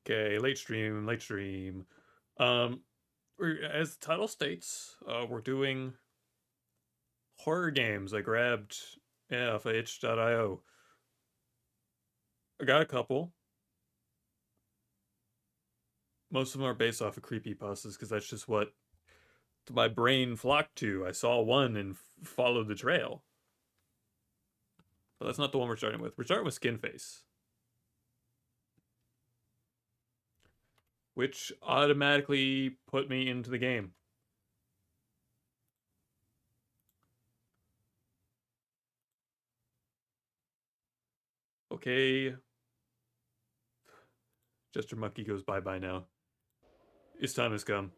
Okay, late stream, late stream. As the title states, we're doing horror games. I grabbed, off of itch.io. I got a couple. Most of them are based off of creepypastas because that's just what my brain flocked to. I saw one and followed the trail. But that's not the one we're starting with. We're starting with SKINFACE, which automatically put me into the game. Okay. Jester Monkey goes bye-bye now. His time has come.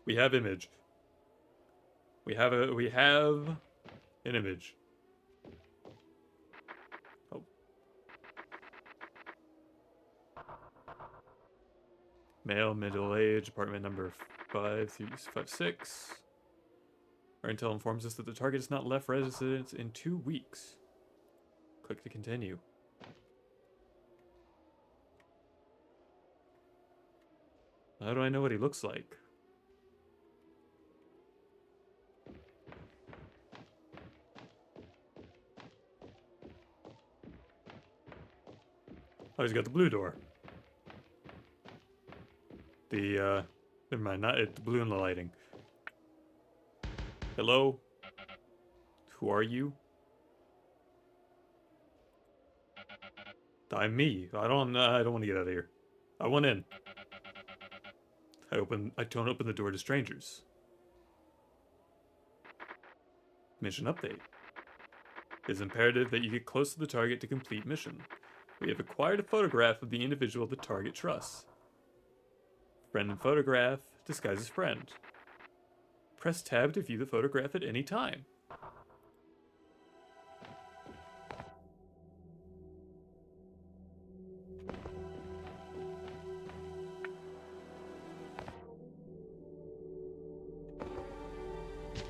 We have image. We have an image. Oh. Male, middle age, apartment number 5356. Our intel informs us that the target has not left residence in 2 weeks. Click to continue. How do I know what he looks like? Oh, he's got the blue door. Never mind, not it, the blue and the lighting. Hello? Who are you? I'm me. I don't want to get out of here. I want in. I don't open the door to strangers. Mission update. It is imperative that you get close to the target to complete mission. We have acquired a photograph of the individual the target trusts. Friend and photograph disguises friend. Press tab to view the photograph at any time.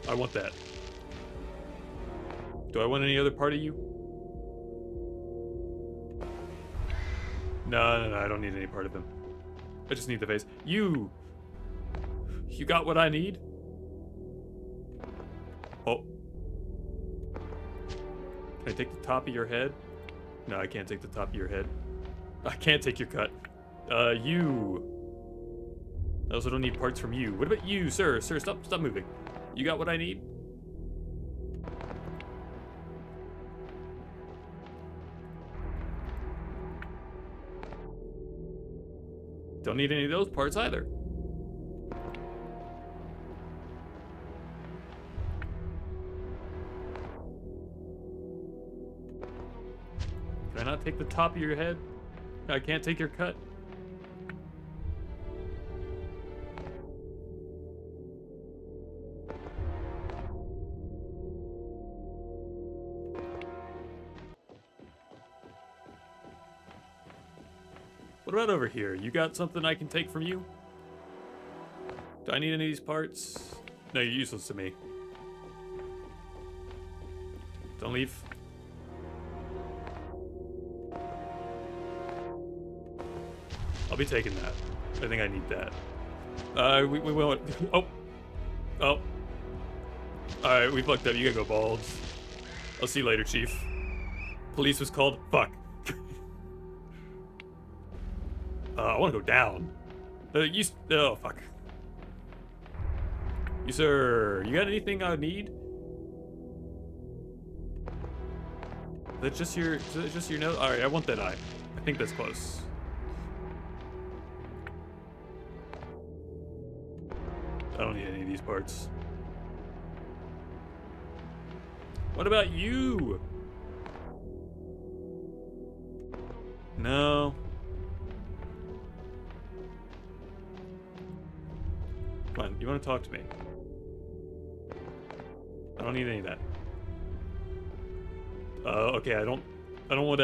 I want that. Do I want any other part of you? No, I don't need any part of him. I just need the face. You got what I need? Oh. Can I take the top of your head? No, I can't take the top of your head. I can't take your cut. You. I also don't need parts from you. What about you, sir? Sir, stop moving. You got what I need? Don't need any of those parts either. Can I not take the top of your head? I can't take your cut. What about over here? You got something I can take from you? Do I need any of these parts? No, you're useless to me. Don't leave. I'll be taking that. I think I need that. We went. Oh. Alright, we fucked up. You gotta go balls. I'll see you later, Chief. Police was called. Fuck. I want to go down. Oh, fuck. You, sir. You got anything I need? Is that just your nose? Alright, I want that eye. I think that's close. I don't need any of these parts. What about you? No. Come on, you want to talk to me? I don't need any of that. Okay, I don't want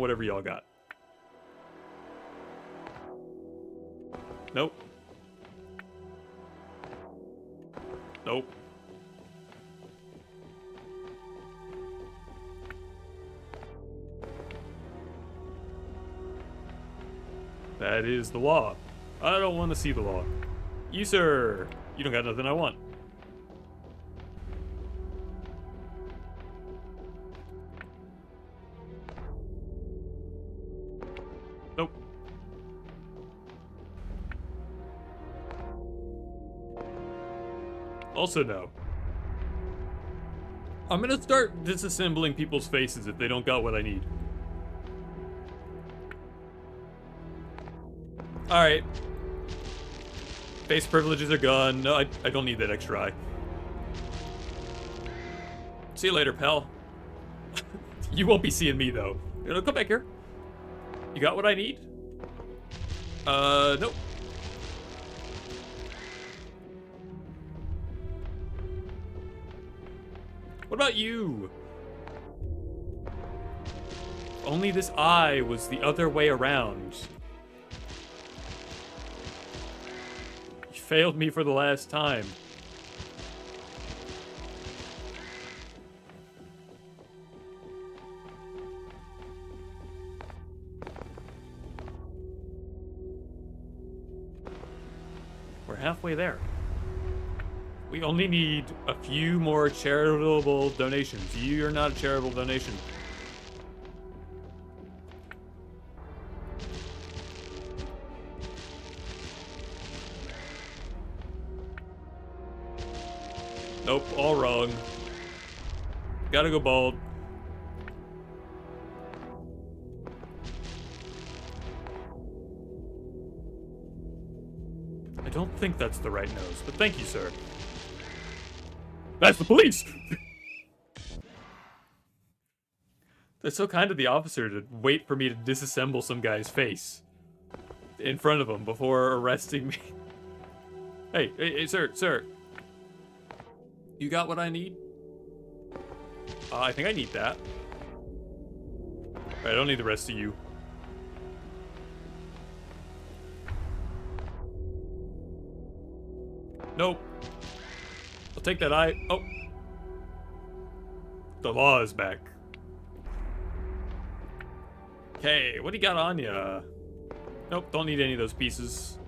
whatever y'all got. Nope. That is the law. I don't want to see the law. You, sir. You don't got nothing I want. Nope. Also no. I'm gonna start disassembling people's faces if they don't got what I need. Alright. Face privileges are gone. No, I don't need that extra eye. See you later, pal. You won't be seeing me, though. Come back here. You got what I need? Nope. What about you? Only this eye was the other way around. You failed me for the last time. We're halfway there. We only need a few more charitable donations. You're not a charitable donation. Nope, all wrong. Gotta go bald. I don't think that's the right nose, but thank you, sir. That's the police! That's so kind of the officer to wait for me to disassemble some guy's face in front of him before arresting me. Hey, sir. You got what I need? I think I need that. I don't need the rest of you. Nope. I'll take that eye. Oh. The law is back. Okay, what do you got on ya? Nope, don't need any of those pieces.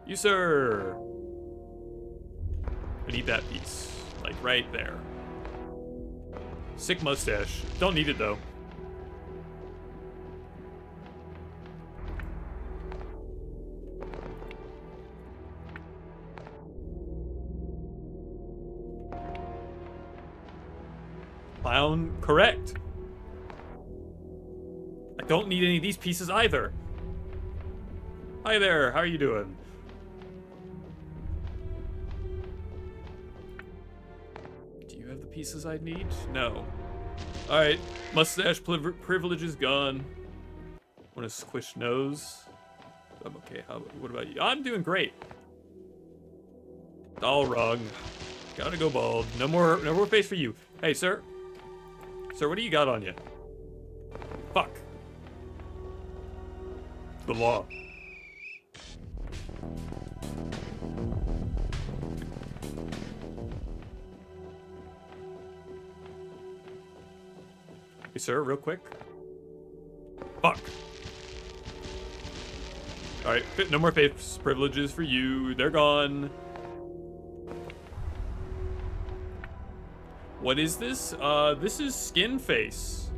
You, sir. I need that piece. Like, right there. Sick mustache. Don't need it, though. Clown, correct. I don't need any of these pieces either. Hi there, how are you doing? Do you have the pieces I need? No. Alright, mustache privilege is gone. Want to squish nose? I'm okay, what about you? I'm doing great. All wrong. Gotta go bald. No more face for you. Hey, sir. Sir, what do you got on you? Fuck. The law. Hey, sir, real quick. Fuck. Alright, no more face privileges for you. They're gone. What is this? This is SKINFACE.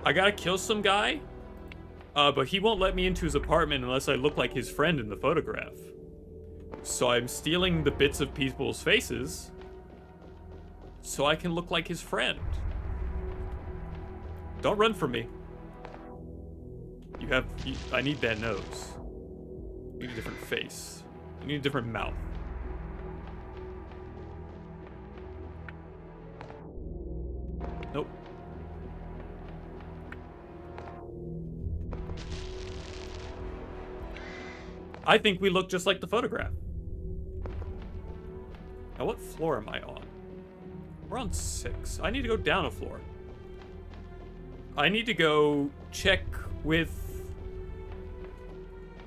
I gotta kill some guy, but he won't let me into his apartment unless I look like his friend in the photograph. So I'm stealing the bits of people's faces so I can look like his friend. Don't run from me. I need that nose. I need a different face. I need a different mouth. Nope. I think we look just like the photograph. Now, what floor am I on? We're on 6. I need to go down a floor. I need to go check with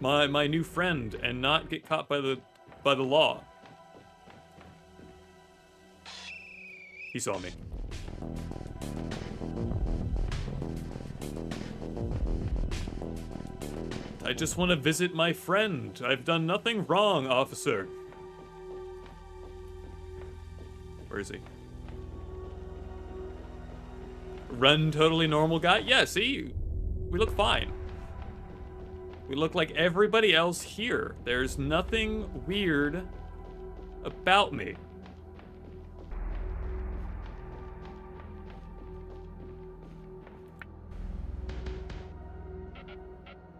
my new friend and not get caught by the law. He saw me. I just want to visit my friend. I've done nothing wrong, officer. Where is he? Run, totally normal guy? Yeah, see? We look fine. We look like everybody else here. There's nothing weird about me.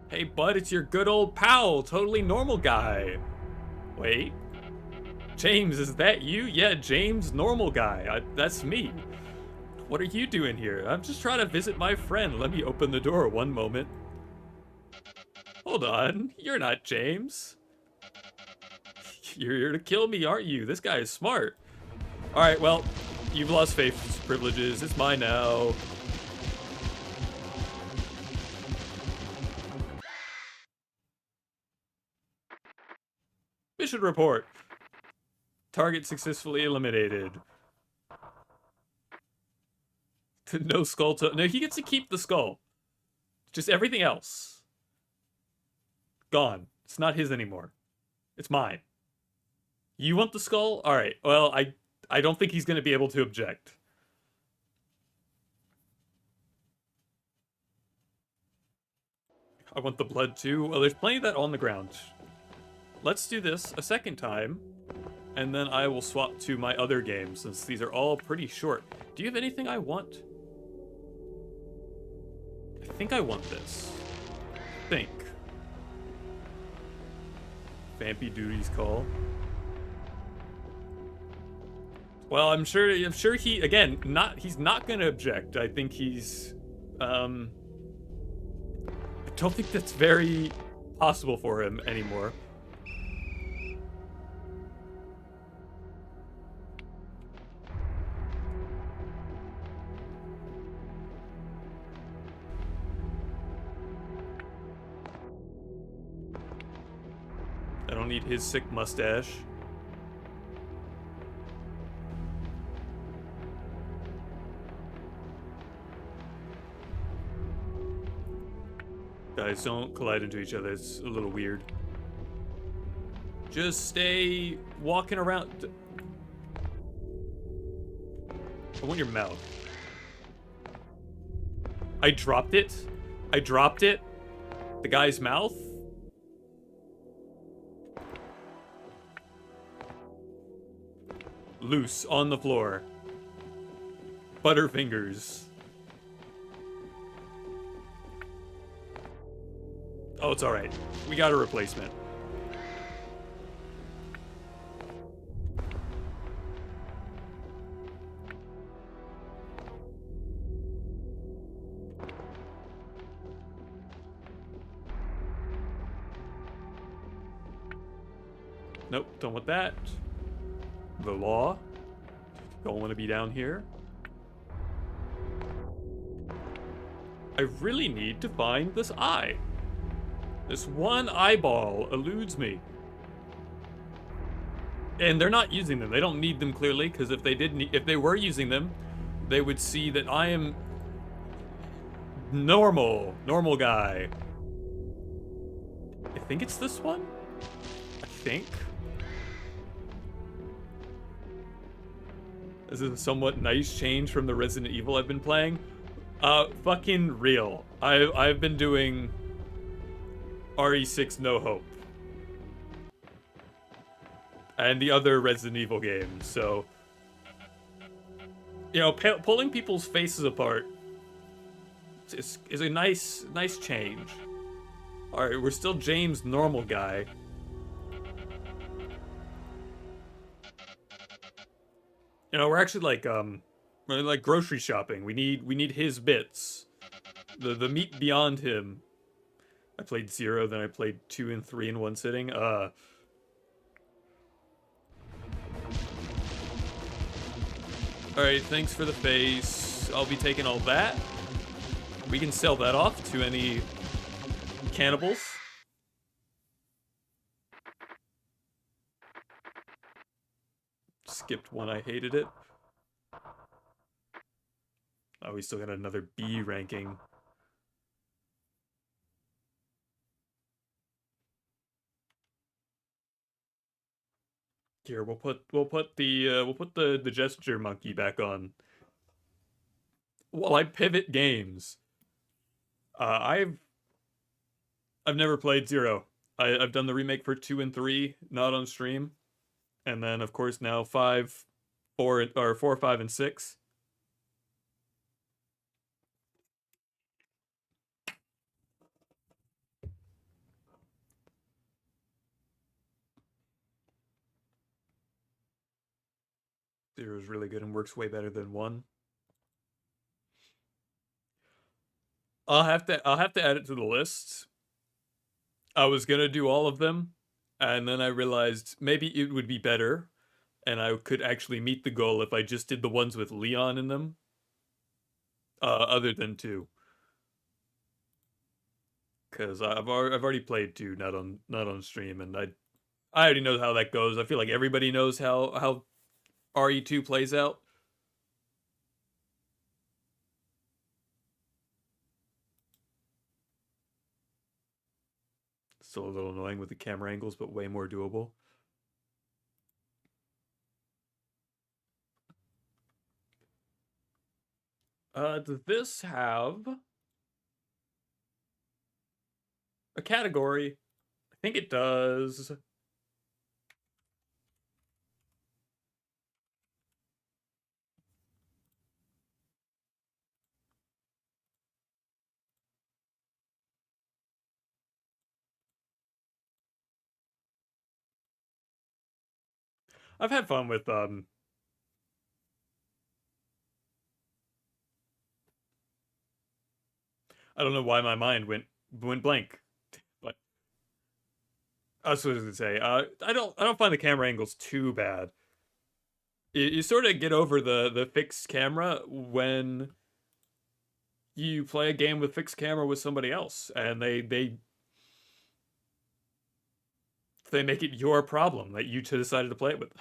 Hey, bud, it's your good old pal, totally normal guy. Wait. James, is that you? Yeah, James, normal guy. That's me. What are you doing here? I'm just trying to visit my friend. Let me open the door one moment. Hold on, you're not James. You're here to kill me, aren't you? This guy is smart. Alright, well, you've lost faith privileges. It's mine now. Mission report. Target successfully eliminated. No skull to... No, he gets to keep the skull. Just everything else. Gone. It's not his anymore. It's mine. You want the skull? Alright, well, I don't think he's going to be able to object. I want the blood too. Well, there's plenty of that on the ground. Let's do this a second time, and then I will swap to my other games, since these are all pretty short. Do you have anything I want? I think I want this. Think. Vampy Duty's call. Well, I'm sure he, again, he's not gonna object. I think he's, I don't think that's very possible for him anymore. I don't need his sick mustache. Guys, don't collide into each other. It's a little weird. Just stay walking around. I want your mouth. I dropped it. I dropped it. The guy's mouth. Loose on the floor. Butterfingers. Oh, it's alright. We got a replacement. Nope, don't want that. The law. Don't want to be down here. I really need to find this eye. This one eyeball eludes me. And they're not using them. They don't need them clearly, because if they were using them, they would see that I am normal guy. I think it's this one. I think. This is a somewhat nice change from the Resident Evil I've been playing. Fucking real. I've been doing RE6 No Hope. And the other Resident Evil games, so... You know, pulling people's faces apart is a nice change. Alright, we're still James, normal guy. You know, we're actually like grocery shopping. We need his bits. The meat beyond him. I played 0, then I played 2 and 3 in one sitting. Alright, thanks for the face. I'll be taking all that. We can sell that off to any cannibals. Skipped one, I hated it. Oh, we still got another B ranking. Here, we'll put the gesture monkey back on. While I pivot games, I've never played Zero. I've done the remake for 2 and 3, not on stream, and then of course now 5, 4, or 4, 5, and 6. Zero is really good and works way better than 1. I'll have to add it to the list. I was gonna do all of them, and then I realized maybe it would be better, and I could actually meet the goal if I just did the ones with Leon in them. Other than 2, because I've already played 2, not on stream, and I already know how that goes. I feel like everybody knows how RE2 plays out. Still a little annoying with the camera angles, but way more doable. Does this have a category? I think it does. I've had fun with I don't know why my mind went blank, but I was supposed to say I don't find the camera angles too bad. You sort of get over the fixed camera when you play a game with fixed camera with somebody else, and they make it your problem that you two decided to play it with.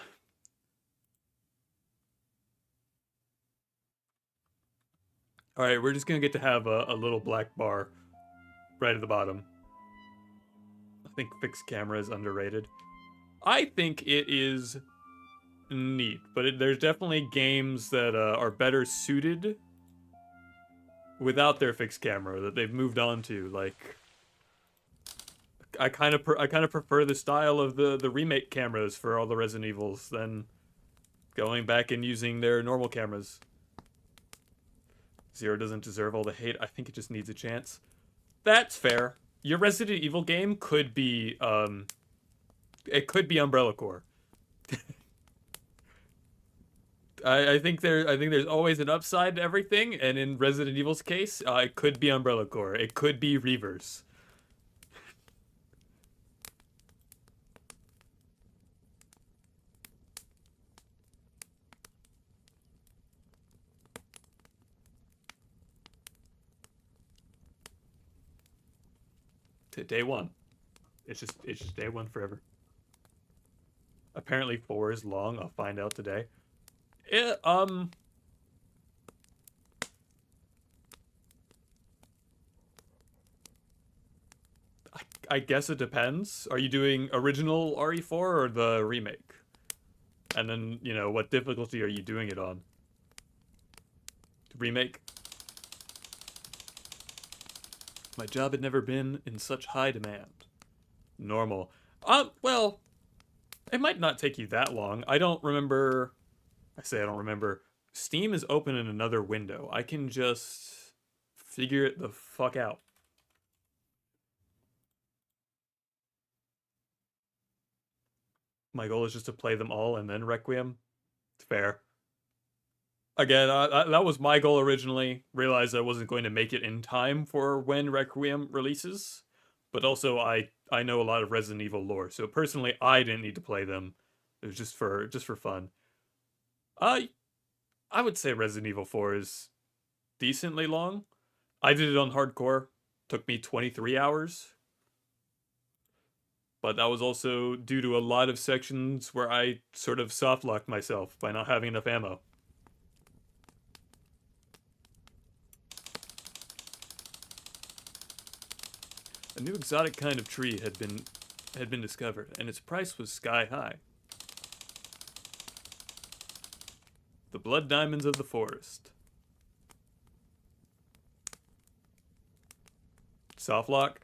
All right, we're just gonna get to have a little black bar right at the bottom. I think fixed camera is underrated. I think it is neat, but there's definitely games that are better suited without their fixed camera that they've moved on to. Like, I kind of prefer the style of the remake cameras for all the Resident Evils than going back and using their normal cameras. Zero doesn't deserve all the hate. I think it just needs a chance. That's fair. Your Resident Evil game could be it could be Umbrella Corps. I think there's always an upside to everything, and in Resident Evil's case, it could be Umbrella Corps. It could be Reavers. To day 1. It's just day 1 forever. Apparently 4 is long. I'll find out today. I guess it depends. Are you doing original RE4 or the remake? And then, what difficulty are you doing it on? Remake? My job had never been in such high demand. Normal. Well, it might not take you that long. I don't remember. I say I don't remember. Steam is open in another window. I can just figure it the fuck out. My goal is just to play them all and then Requiem. It's fair. Again, that was my goal originally. Realized I wasn't going to make it in time for when Requiem releases. But also, I know a lot of Resident Evil lore, so personally, I didn't need to play them. It was just for fun. I would say Resident Evil 4 is decently long. I did it on hardcore. Took me 23 hours. But that was also due to a lot of sections where I sort of soft-locked myself by not having enough ammo. A new exotic kind of tree had been discovered, and its price was sky high. The blood diamonds of the forest. Soft lock.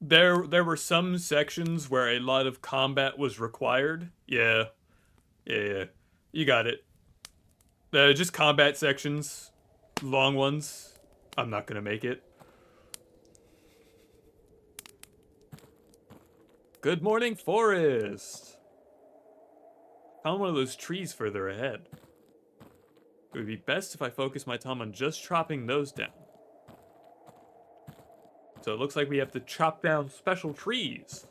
There were some sections where a lot of combat was required. Yeah. You got it. Just combat sections. Long ones. I'm not gonna make it. Good morning, forest! Found one of those trees further ahead. It would be best if I focus my time on just chopping those down. So it looks like we have to chop down special trees.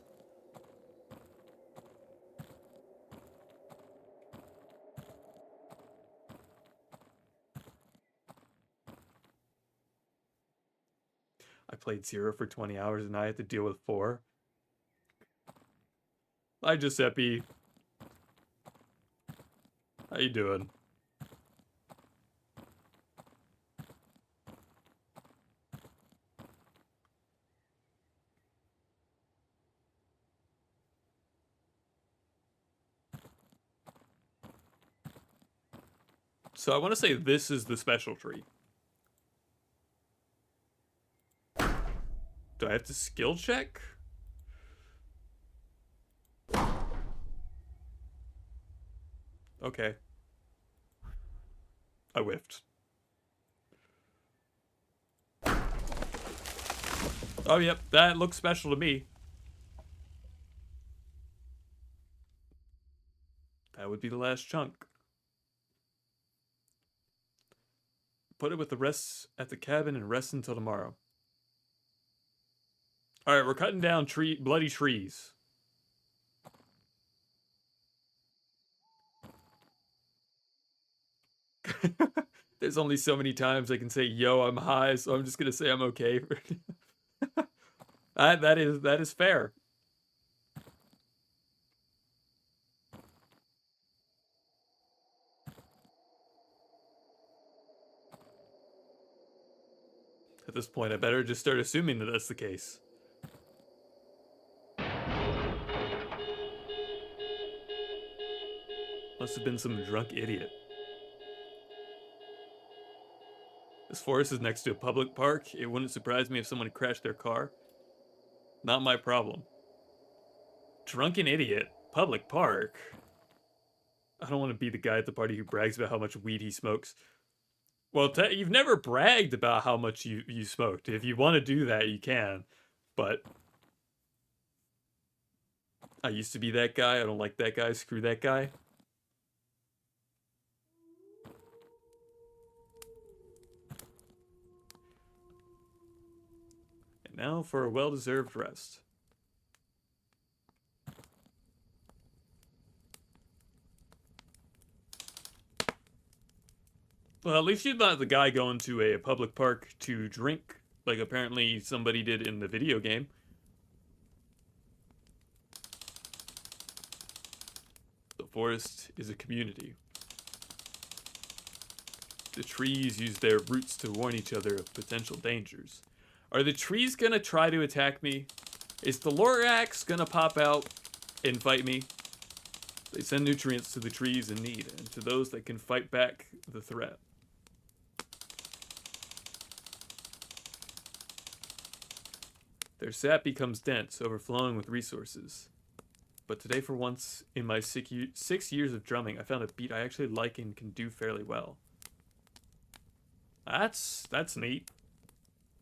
I played 0 for 20 hours and I had to deal with 4. Hi, Giuseppe. How you doing? So I want to say this is the special tree. Do I have to skill check? Okay. I whiffed. Oh, yep, that looks special to me. That would be the last chunk. Put it with the rest at the cabin and rest until tomorrow. Alright, we're cutting down bloody trees. There's only so many times I can say, yo, I'm high, so I'm just gonna say I'm okay. That is fair. At this point, I better just start assuming that that's the case. Must have been some drunk idiot. This forest is next to a public park. It wouldn't surprise me if someone crashed their car. Not my problem. Drunken idiot. Public park. I don't want to be the guy at the party who brags about how much weed he smokes. Well, you've never bragged about how much you smoked. If you want to do that, you can. But I used to be that guy. I don't like that guy. Screw that guy. And now for a well-deserved rest. Well, at least you're not the guy going to a public park to drink, like apparently somebody did in the video game. The forest is a community. The trees use their roots to warn each other of potential dangers. Are the trees gonna try to attack me? Is the Lorax gonna pop out and fight me? They send nutrients to the trees in need, and to those that can fight back the threat. Their sap becomes dense, overflowing with resources. But today, for once, in my 6 years of drumming, I found a beat I actually like and can do fairly well. That's neat.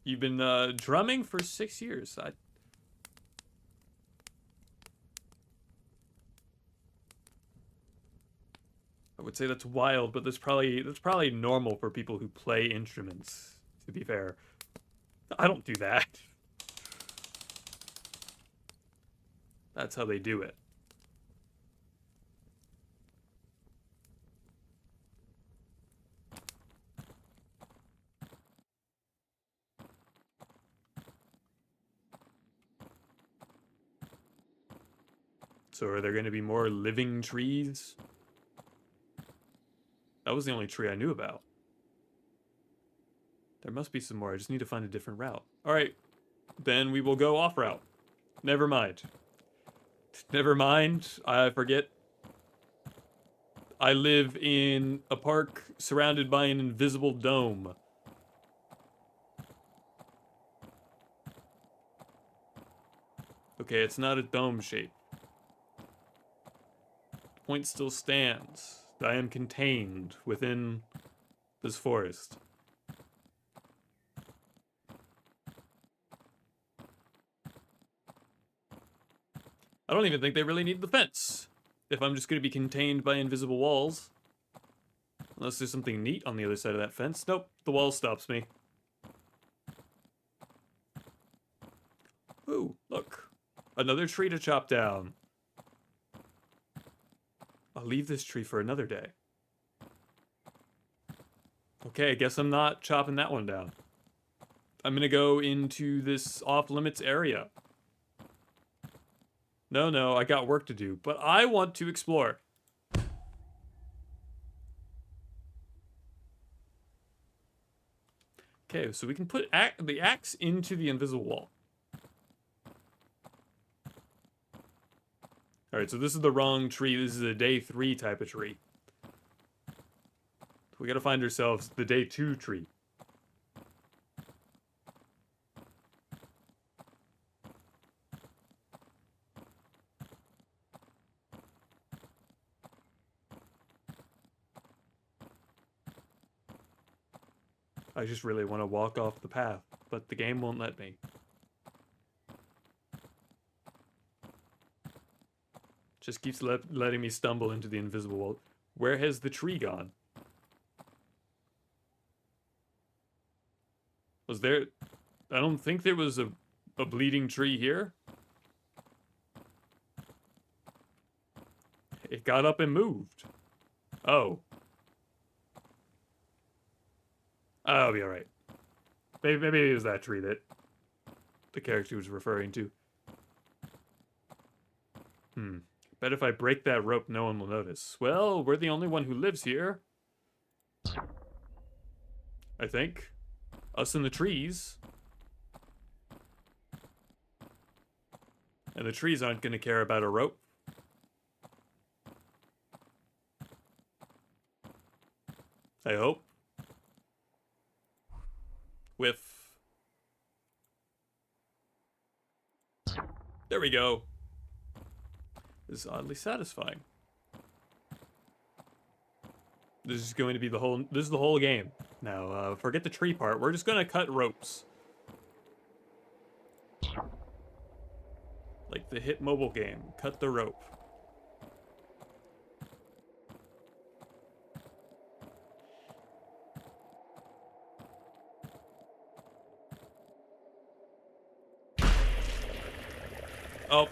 You've been drumming for 6 years. I would say that's wild, but that's probably normal for people who play instruments, to be fair. I don't do that. That's how they do it. So are there going to be more living trees? That was the only tree I knew about. There must be some more. I just need to find a different route. Alright, then we will go off route. Never mind. Never mind. I forget. I live in a park surrounded by an invisible dome. Okay, it's not a dome shape. The point still stands. I am contained within this forest. I don't even think they really need the fence. If I'm just going to be contained by invisible walls. Unless there's something neat on the other side of that fence. Nope, the wall stops me. Ooh, look. Another tree to chop down. I'll leave this tree for another day. Okay, I guess I'm not chopping that one down. I'm gonna go into this off-limits area. No, I got work to do, but I want to explore. Okay, so we can put the axe into the invisible wall. Alright, so this is the wrong tree. This is a day 3 type of tree. We gotta find ourselves the day 2 tree. I just really want to walk off the path, but the game won't let me. Just keeps letting me stumble into the invisible wall. Where has the tree gone? Was there... I don't think there was a bleeding tree here. It got up and moved. Oh. I'll be alright. Maybe it was that tree that the character was referring to. Bet if I break that rope, no one will notice. Well, we're the only one who lives here. I think. Us and the trees. And the trees aren't going to care about a rope. I hope. Whiff. There we go. This is oddly satisfying. This is going to be the whole... This is the whole game. Now, forget the tree part. We're just gonna cut ropes. Like the hit mobile game. Cut the rope. Oh.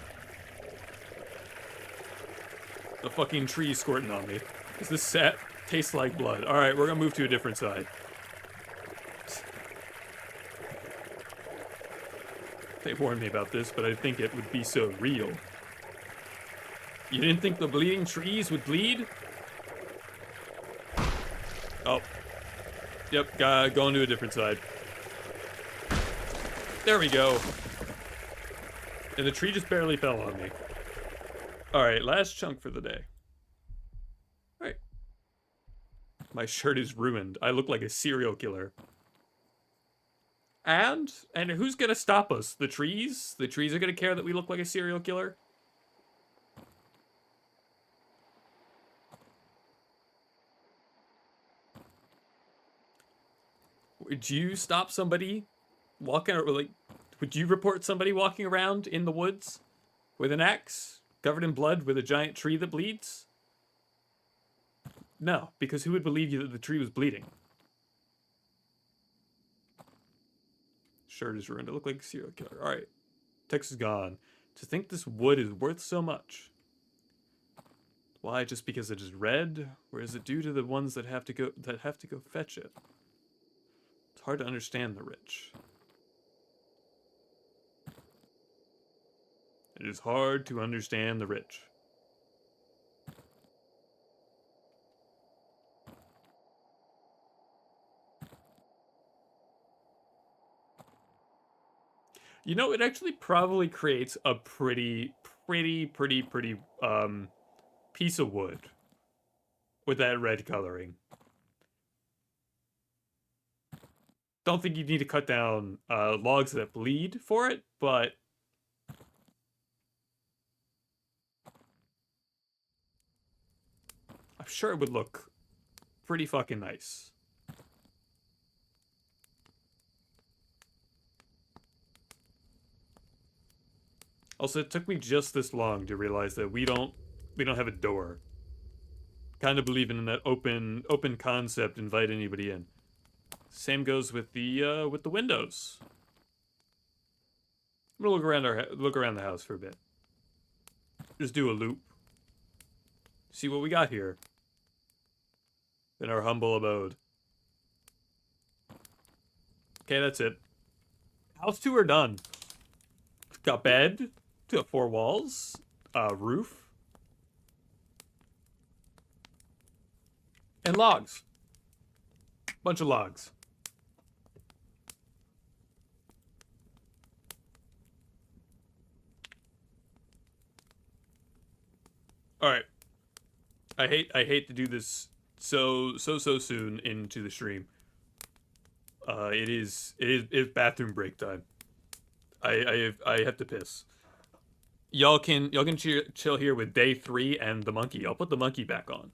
The fucking tree squirting on me. Does this sap taste like blood? Alright, we're gonna move to a different side. They warned me about this, but I think it would be so real. You didn't think the bleeding trees would bleed? Oh. Yep, going to a different side. There we go. And the tree just barely fell on me. Alright, last chunk for the day. Alright. My shirt is ruined. I look like a serial killer. And who's gonna stop us? The trees? The trees are gonna care that we look like a serial killer? Would you stop somebody walking, or like, would you report somebody walking around in the woods with an axe, covered in blood, with a giant tree that bleeds? No, because who would believe you that the tree was bleeding? Shirt is ruined. I look like a serial killer. Alright. Text is gone. To think this wood is worth so much. Why? Just because it is red? Or is it due to the ones that have to go fetch it? It's hard to understand the rich. It is hard to understand the rich. You know, it actually probably creates a pretty piece of wood. with that red coloring. Don't think you need to cut down logs that bleed for it, but I'm sure it would look pretty fucking nice. Also, it took me just this long to realize that we don't have a door. Kind of believing in that open concept, invite anybody in. Same goes with the windows. I'm gonna look around the house for a bit. Just do a loop. See what we got here. In our humble abode. Okay, that's it. House 2 are done. Got bed. Got 4 walls. Roof. And logs. Bunch of logs. Alright. I hate to do this so soon into the stream. It is bathroom break time. I have to piss. Y'all can chill here with day 3 and the monkey. I'll put the monkey back on.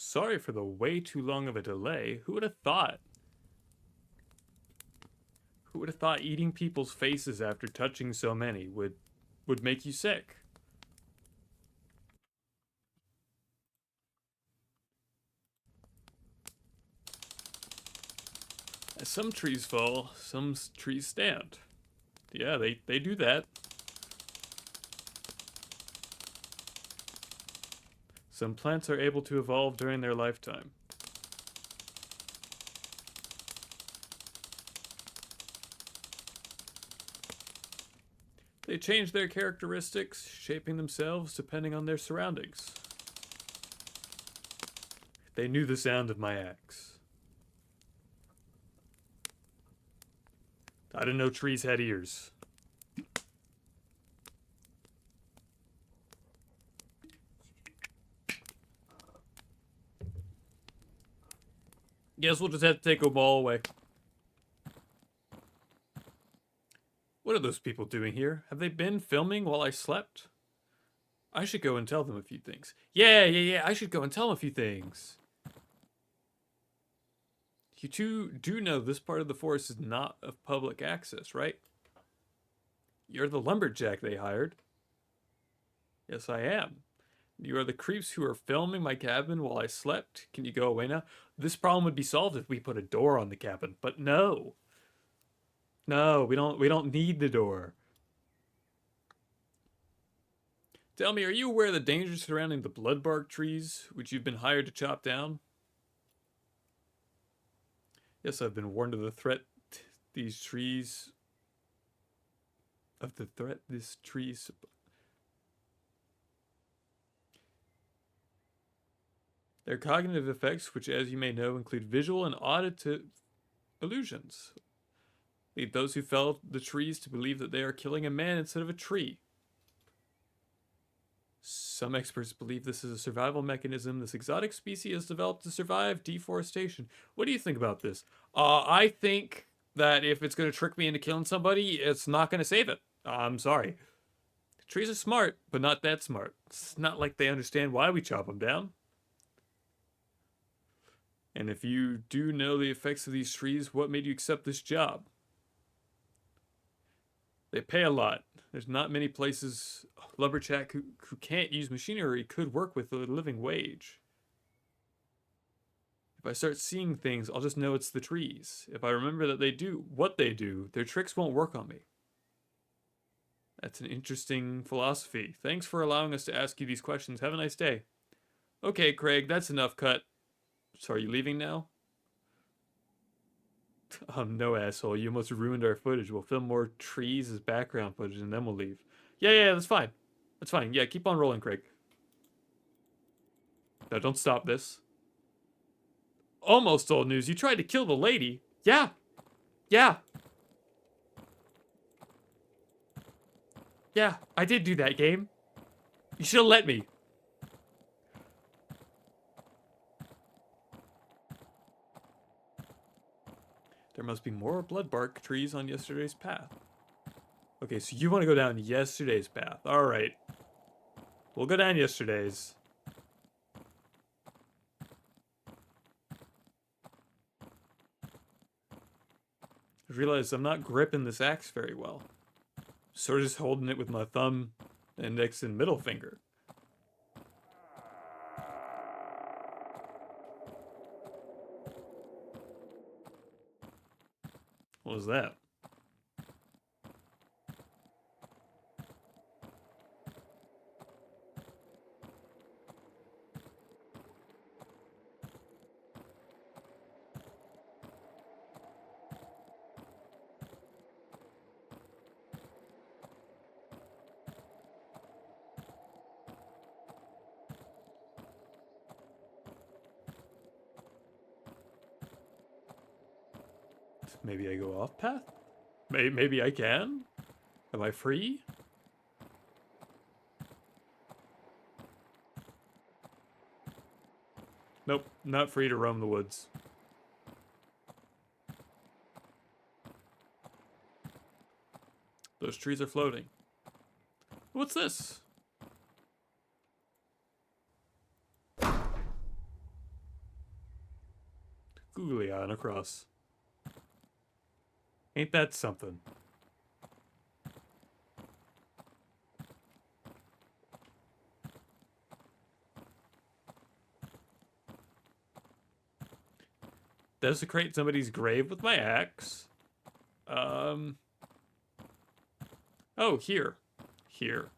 Sorry for the way too long of a delay. Who would have thought? Who would have thought eating people's faces after touching so many would make you sick? As some trees fall, some trees stand. Yeah, they do that. Some plants are able to evolve during their lifetime. They change their characteristics, shaping themselves depending on their surroundings. They knew the sound of my axe. I didn't know trees had ears. Guess we'll just have to take them all away. What are those people doing here? Have they been filming while I slept? I should go and tell them a few things. Yeah, I should go and tell them a few things. You two do know this part of the forest is not of public access, right? You're the lumberjack they hired. Yes, I am. You are the creeps who are filming my cabin while I slept. Can you go away now? This problem would be solved if we put a door on the cabin, but no. No, we don't need the door. Tell me, are you aware of the dangers surrounding the bloodbark trees, which you've been hired to chop down? Yes, I've been warned of the threat these trees... Of the threat this trees... Their cognitive effects, which as you may know include visual and auditive illusions, lead those who fell the trees to believe that they are killing a man instead of a tree. Some experts believe this is a survival mechanism this exotic species has developed to survive deforestation. What do you think about this? I think that if it's going to trick me into killing somebody, it's not going to save it. I'm sorry. Trees are smart, but not that smart. It's not like they understand why we chop them down. And if you do know the effects of these trees, what made you accept this job? They pay a lot. There's not many places a lumberjack who can't use machinery could work with a living wage. If I start seeing things, I'll just know it's the trees. If I remember that they do what they do, their tricks won't work on me. That's an interesting philosophy. Thanks for allowing us to ask you these questions. Have a nice day. Okay, Craig, that's enough cut. So are you leaving now? No, asshole. You almost ruined our footage. We'll film more trees as background footage and then we'll leave. Yeah, that's fine. That's fine. Yeah, keep on rolling, Craig. No, don't stop this. Almost old news. You tried to kill the lady. Yeah. Yeah, I did do that, game. You should have let me. There must be more bloodbark trees on yesterday's path. Okay, so you want to go down yesterday's path. Alright. We'll go down yesterday's. I realize I'm not gripping this axe very well. Sort of just holding it with my thumb, index, and middle finger. What was that? Maybe I go off path? Maybe I can? Am I free? Nope, not free to roam the woods. Those trees are floating. What's this? across. Ain't that something? Desecrate somebody's grave with my axe. Oh, here. Here.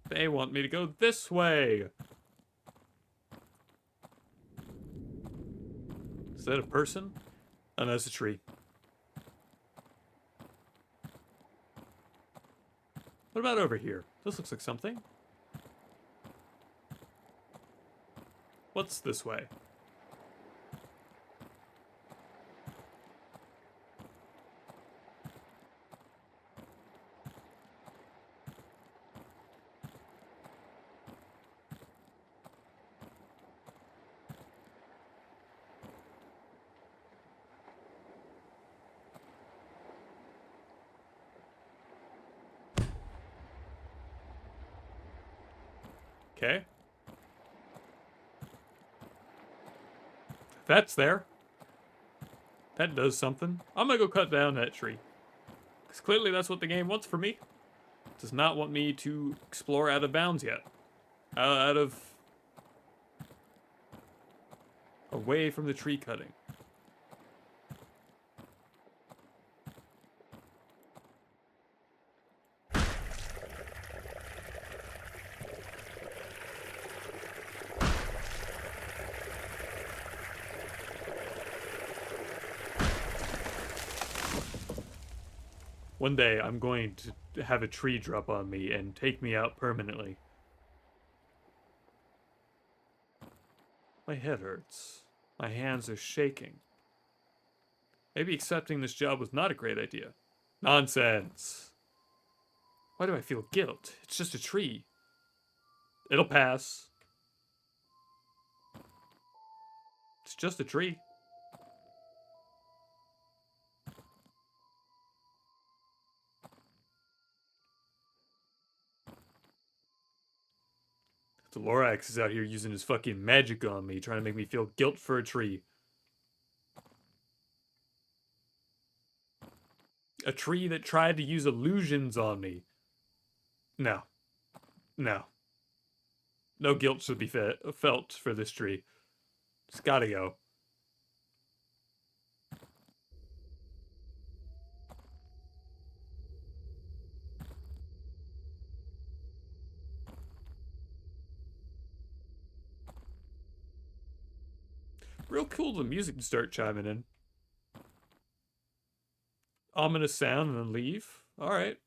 They want me to go this way. Is that a person? Oh, no, it's a tree. What about over here? This looks like something. What's this way? Okay. That's there. That does something. I'm gonna go cut down that tree. Because clearly that's what the game wants for me. It does not want me to explore out of bounds yet. Away from the tree cutting. One day, I'm going to have a tree drop on me and take me out permanently. My head hurts. My hands are shaking. Maybe accepting this job was not a great idea. Nonsense. Why do I feel guilt? It's just a tree. It'll pass. It's just a tree. The Lorax is out here using his fucking magic on me, trying to make me feel guilt for a tree. A tree that tried to use illusions on me. No. No. No guilt should be felt for this tree. It's gotta go. Real cool the music to start chiming in. Ominous sound and then leave. Alright.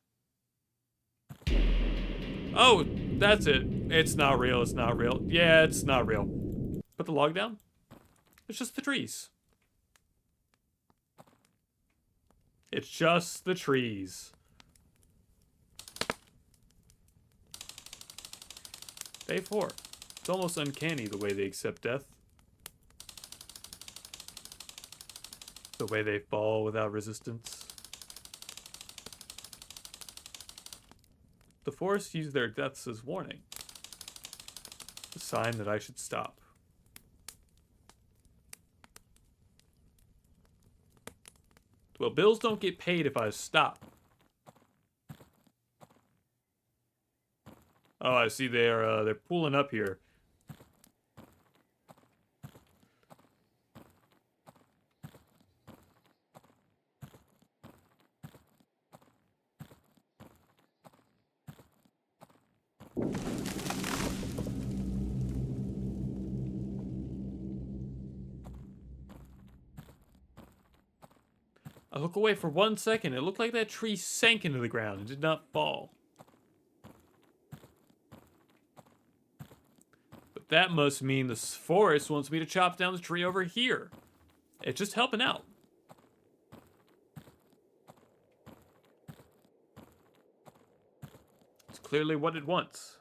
Oh, that's it. It's not real, it's not real. Yeah, it's not real. Put the log down. It's just the trees. It's just the trees. Day 4. It's almost uncanny the way they accept death. The way they fall without resistance. The forest use their deaths as warning. A sign that I should stop. Well, bills don't get paid if I stop. Oh, I see they're pulling up here. I look away for 1 second. It looked like that tree sank into the ground and did not fall. But that must mean the forest wants me to chop down the tree over here. It's just helping out. It's clearly what it wants.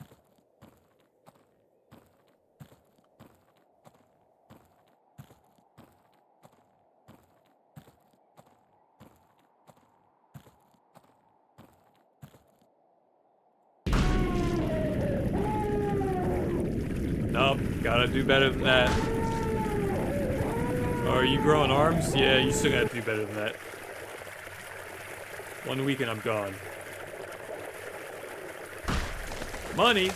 Nope, gotta do better than that. Oh, are you growing arms? Yeah, you still gotta do better than that. 1 week and I'm gone. Money!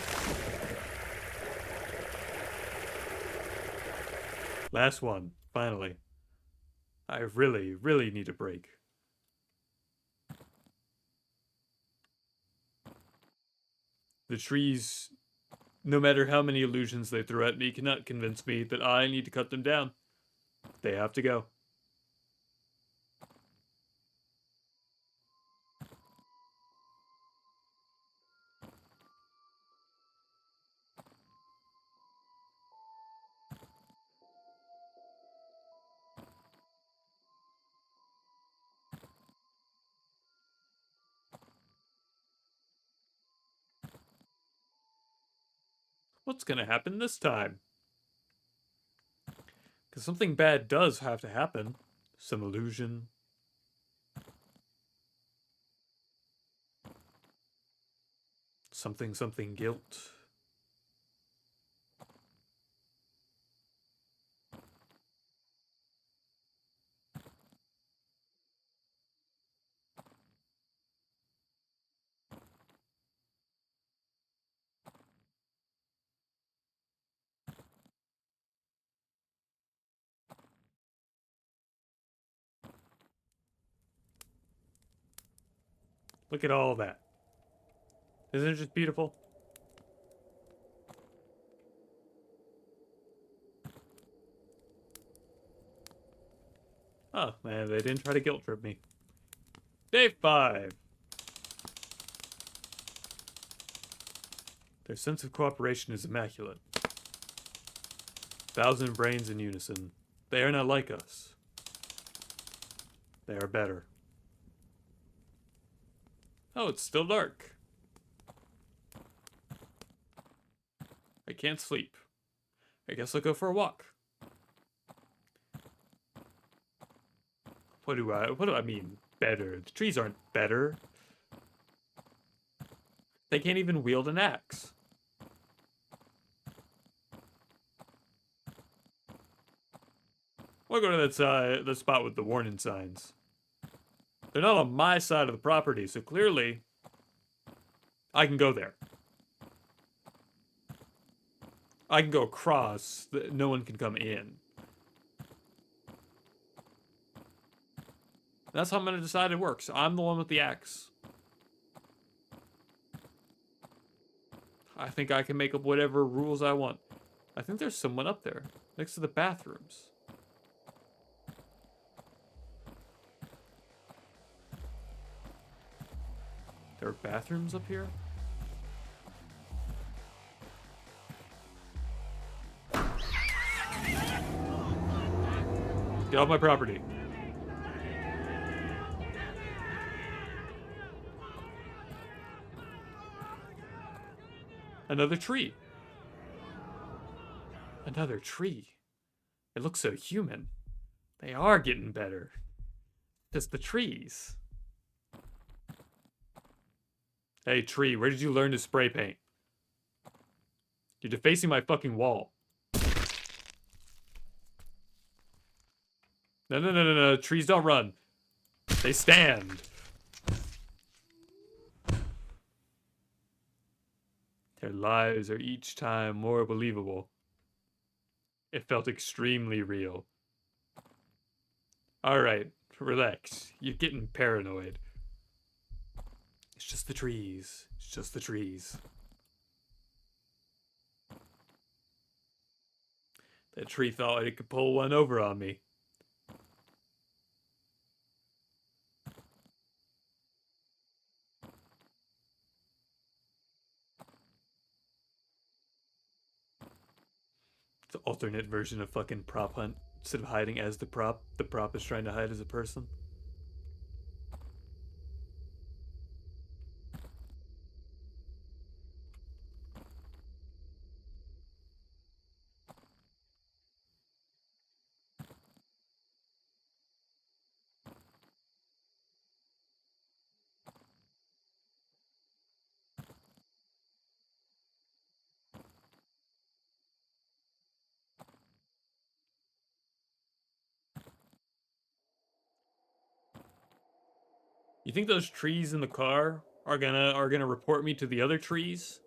Last one, finally. I really, really need a break. The trees, no matter how many illusions they throw at me, cannot convince me that I need to cut them down. They have to go. What's gonna happen this time? Because something bad does have to happen. Some illusion. Something guilt. Look at all that. Isn't it just beautiful? Oh, man, they didn't try to guilt trip me. Day 5. Their sense of cooperation is immaculate. 1,000 brains in unison. They are not like us. They are better. Oh, it's still dark. I can't sleep. I guess I'll go for a walk. What do I mean, better? The trees aren't better. They can't even wield an axe. I'll go to the spot with the warning signs. They're not on my side of the property, so clearly I can go there. I can go across. No one can come in. That's how I'm going to decide it works. I'm the one with the axe. I think I can make up whatever rules I want. I think there's someone up there, next to the bathrooms. There are bathrooms up here? Get off my property. Another tree. Another tree. It looks so human. They are getting better. Just the trees. Hey, tree, where did you learn to spray paint? You're defacing my fucking wall. No. Trees don't run. They stand. Their lives are each time more believable. It felt extremely real. Alright, relax. You're getting paranoid. It's just the trees. It's just the trees. That tree thought it could pull one over on me. It's an alternate version of fucking prop hunt. Instead of hiding as the prop is trying to hide as a person. You think those trees in the car are gonna report me to the other trees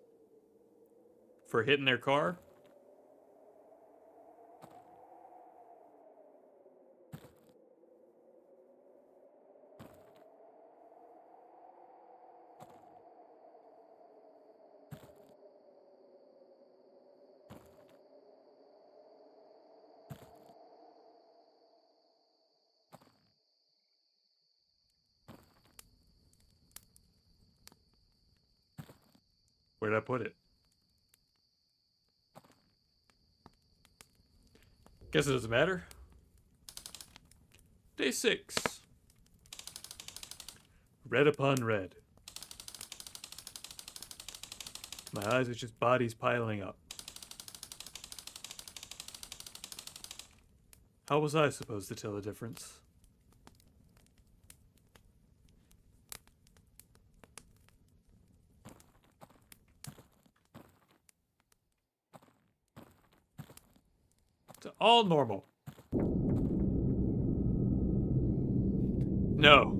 for hitting their car? Where did I put it? Guess it doesn't matter. Day 6. Red upon red. My eyes are just bodies piling up. How was I supposed to tell the difference? It's all normal. No,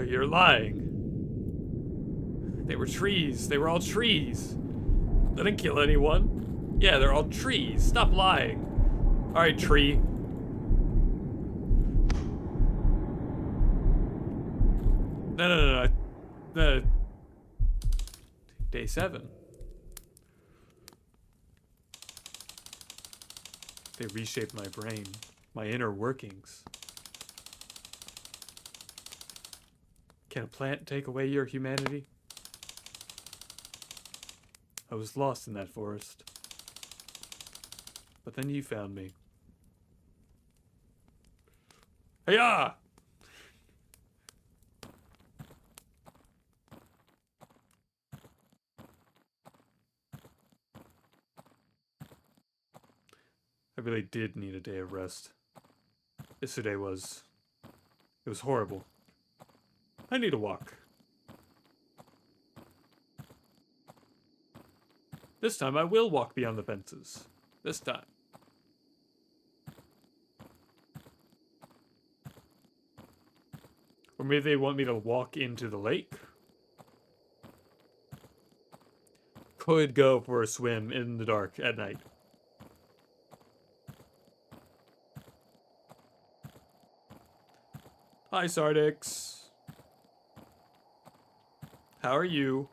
you're lying. They were trees. They were all trees. They didn't kill anyone. Yeah, they're all trees. Stop lying. Alright, tree. No. Day 7. They reshaped my brain, my inner workings. Can a plant take away your humanity? I was lost in that forest. But then you found me. Hey-ya! I really did need a day of rest. Yesterday it was horrible. I need a walk. This time I will walk beyond the fences. This time. Or maybe they want me to walk into the lake. Could go for a swim in the dark at night. Hi, Sardix. How are you?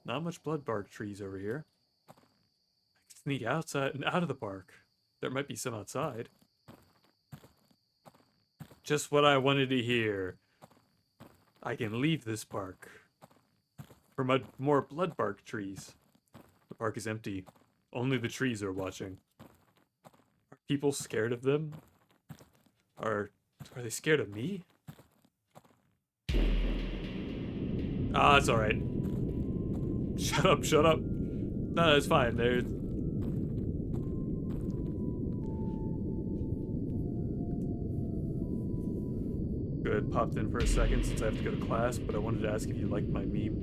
Not much bloodbark trees over here. I can sneak outside and out of the park. There might be some outside. Just what I wanted to hear. I can leave this park. For more bloodbark trees. The park is empty. Only the trees are watching. Are people scared of them? Are they scared of me? Ah, it's alright. Shut up. No, it's fine. They're... Good, popped in for a second since I have to go to class, but I wanted to ask if you liked my meme.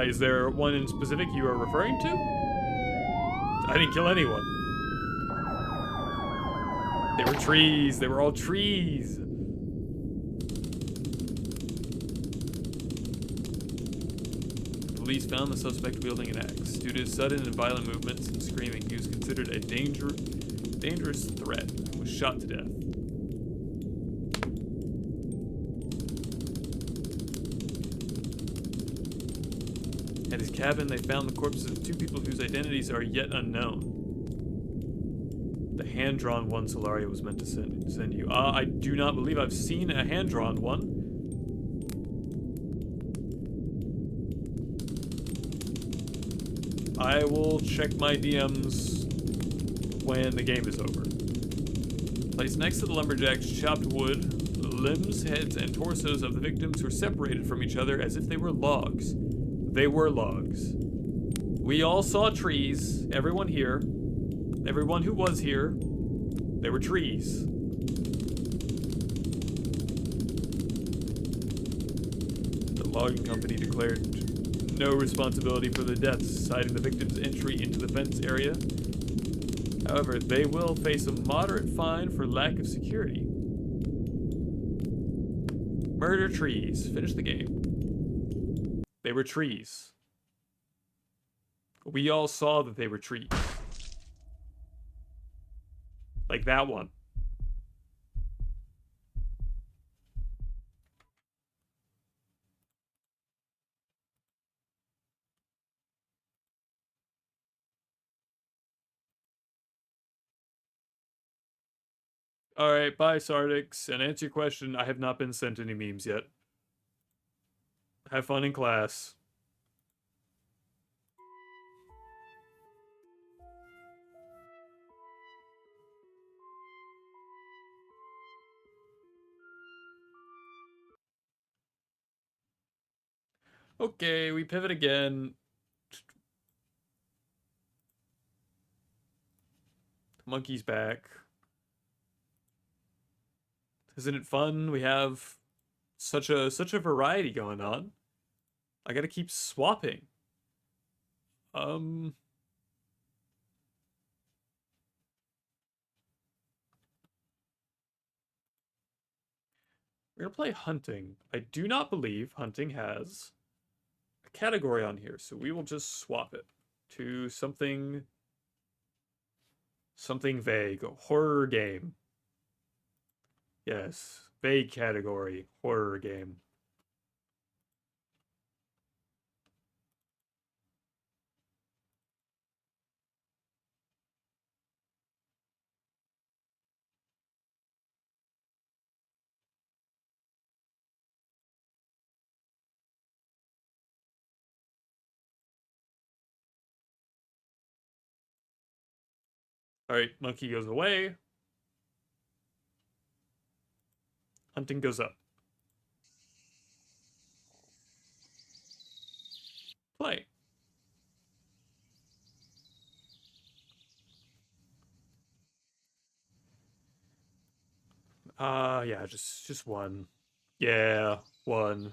Is there one in specific you are referring to? I didn't kill anyone. They were trees. They were all trees. Police found the suspect wielding an axe. Due to his sudden and violent movements and screaming, he was considered a dangerous threat and was shot to death. At his cabin, they found the corpses of 2 people whose identities are yet unknown. The hand-drawn one Solaria was meant to send you. I do not believe I've seen a hand-drawn one. I will check my DMs when the game is over. Placed next to the lumberjacks, chopped wood. The limbs, heads, and torsos of the victims were separated from each other as if they were logs. They were logs. We all saw trees. Everyone here. Everyone who was here. They were trees. The logging company declared no responsibility for the deaths, citing the victim's entry into the fence area However, they will face a moderate fine for lack of security. Murder trees. Finish the game. They were trees. We all saw that they were trees. Like that one. Alright, bye, Sardix. And answer your question, I have not been sent any memes yet. Have fun in class. Okay, we pivot again. The monkey's back. Isn't it fun? We have such a variety going on. I gotta keep swapping. We're gonna play hunting. I do not believe hunting has a category on here, so we will just swap it to something vague. A horror game. Yes, vague category. Horror game. Alright, monkey goes away. Hunting goes up. Play. Yeah, just one. Yeah, one.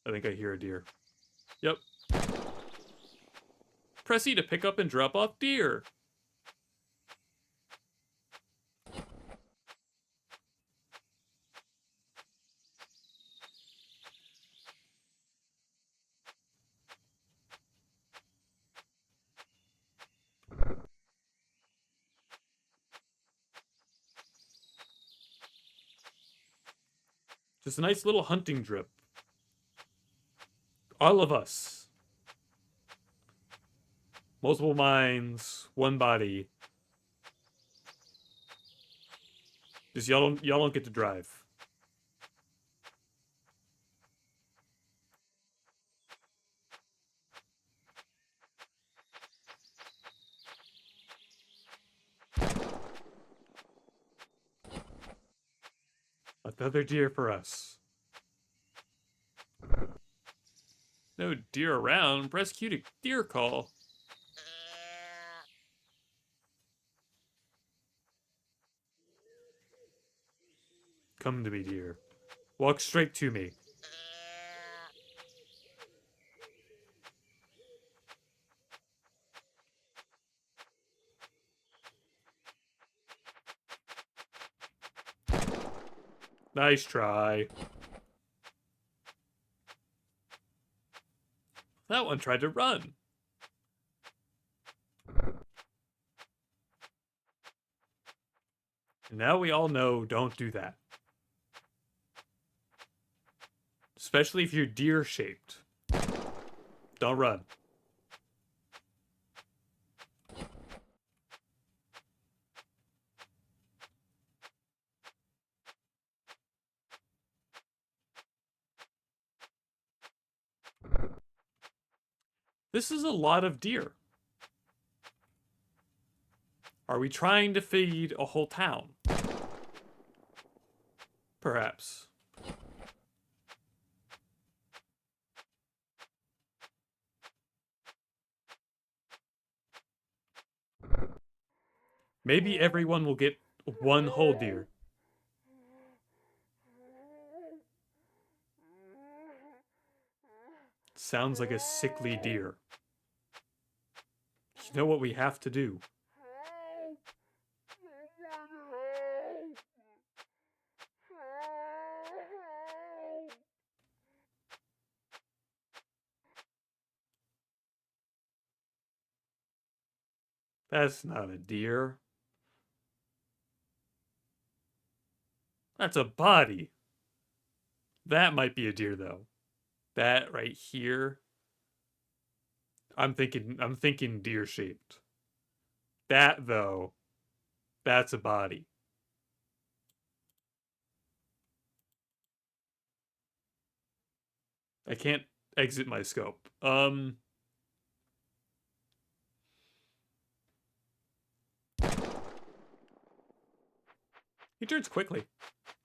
I think I hear a deer. Yep. Press E to pick up and drop off deer. Just a nice little hunting drip. All of us. Multiple minds, one body. Just y'all don't get to drive. Another deer for us. No deer around. Press Q to deer call. Come to me, deer. Walk straight to me. Nice try. That one tried to run. And now we all know don't do that. Especially if you're deer-shaped. Don't run. This is a lot of deer. Are we trying to feed a whole town? Perhaps. Maybe everyone will get one whole deer. Sounds like a sickly deer. You know what we have to do? That's not a deer. That's a body. That might be a deer though. That right here. I'm thinking deer shaped. That though, that's a body. I can't exit my scope. He turns quickly.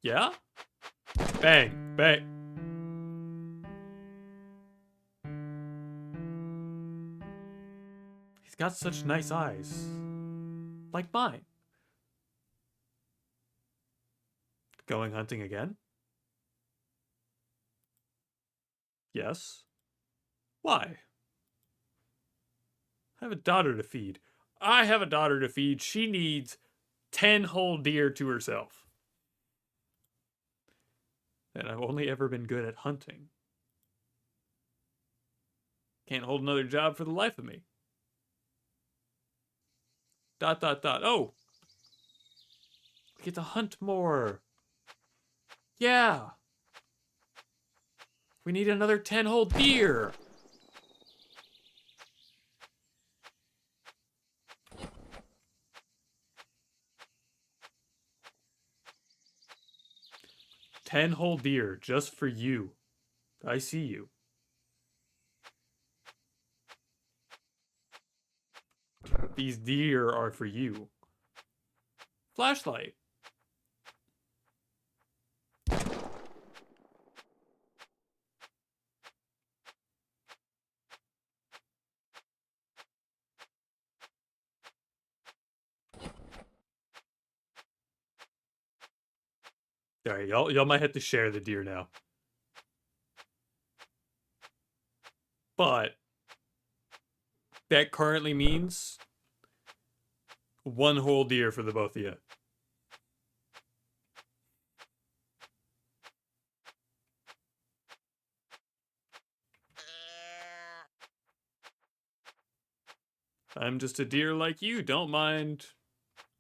Yeah? Bang, bang. He's got such nice eyes. Like mine. Going hunting again? Yes. Why? I have a daughter to feed. I have a daughter to feed. She needs 10 whole deer to herself. And I've only ever been good at hunting. Can't hold another job for the life of me. ... Oh! We get to hunt more. Yeah! We need another 10 whole deer! Ten whole deer, just for you. I see you. These deer are for you. Flashlight. Alright, y'all might have to share the deer now. But that currently means 1 whole deer for the both of you. I'm just a deer like you. Don't mind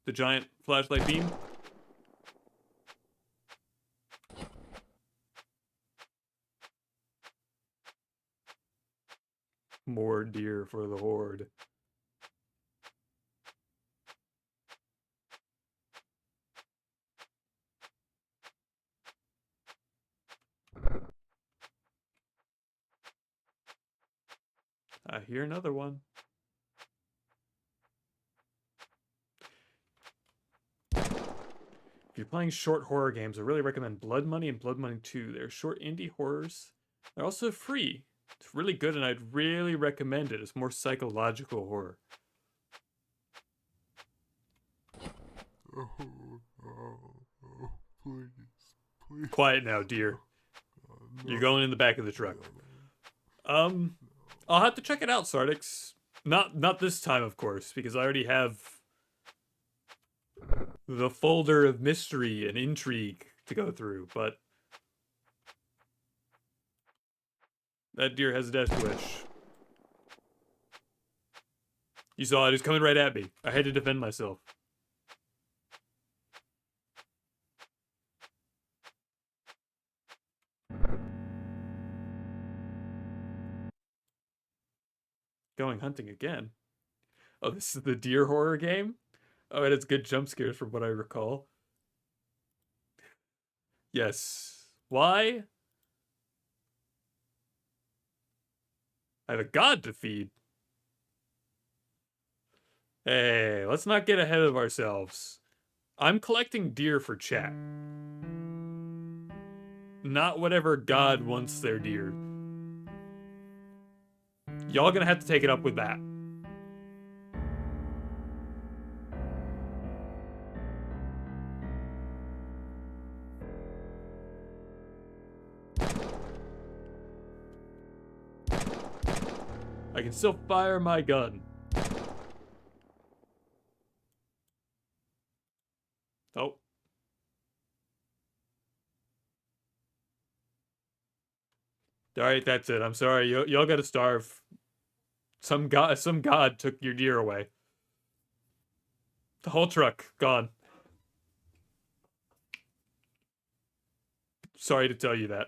the giant flashlight beam. More deer for the horde. I hear another one. If you're playing short horror games, I really recommend Blood Money and Blood Money 2. They're short indie horrors. They're also free. It's really good, and I'd really recommend it. It's more psychological horror. Please. Quiet now, dear. You're going in the back of the truck. I'll have to check it out, Sardix. Not this time, of course, because I already have the folder of mystery and intrigue to go through, but that deer has a death wish. You saw it, it's coming right at me. I had to defend myself. Going hunting again. Oh, this is the deer horror game? Oh, and it's good jump scares from what I recall. Yes. Why? I have a god to feed. Hey, let's not get ahead of ourselves. I'm collecting deer for chat. Not whatever god wants their deer. Y'all gonna have to take it up with that. I can still fire my gun. Oh. Alright, that's it. I'm sorry. Y'all gotta starve. Some god took your deer away. The whole truck, gone. Sorry to tell you that.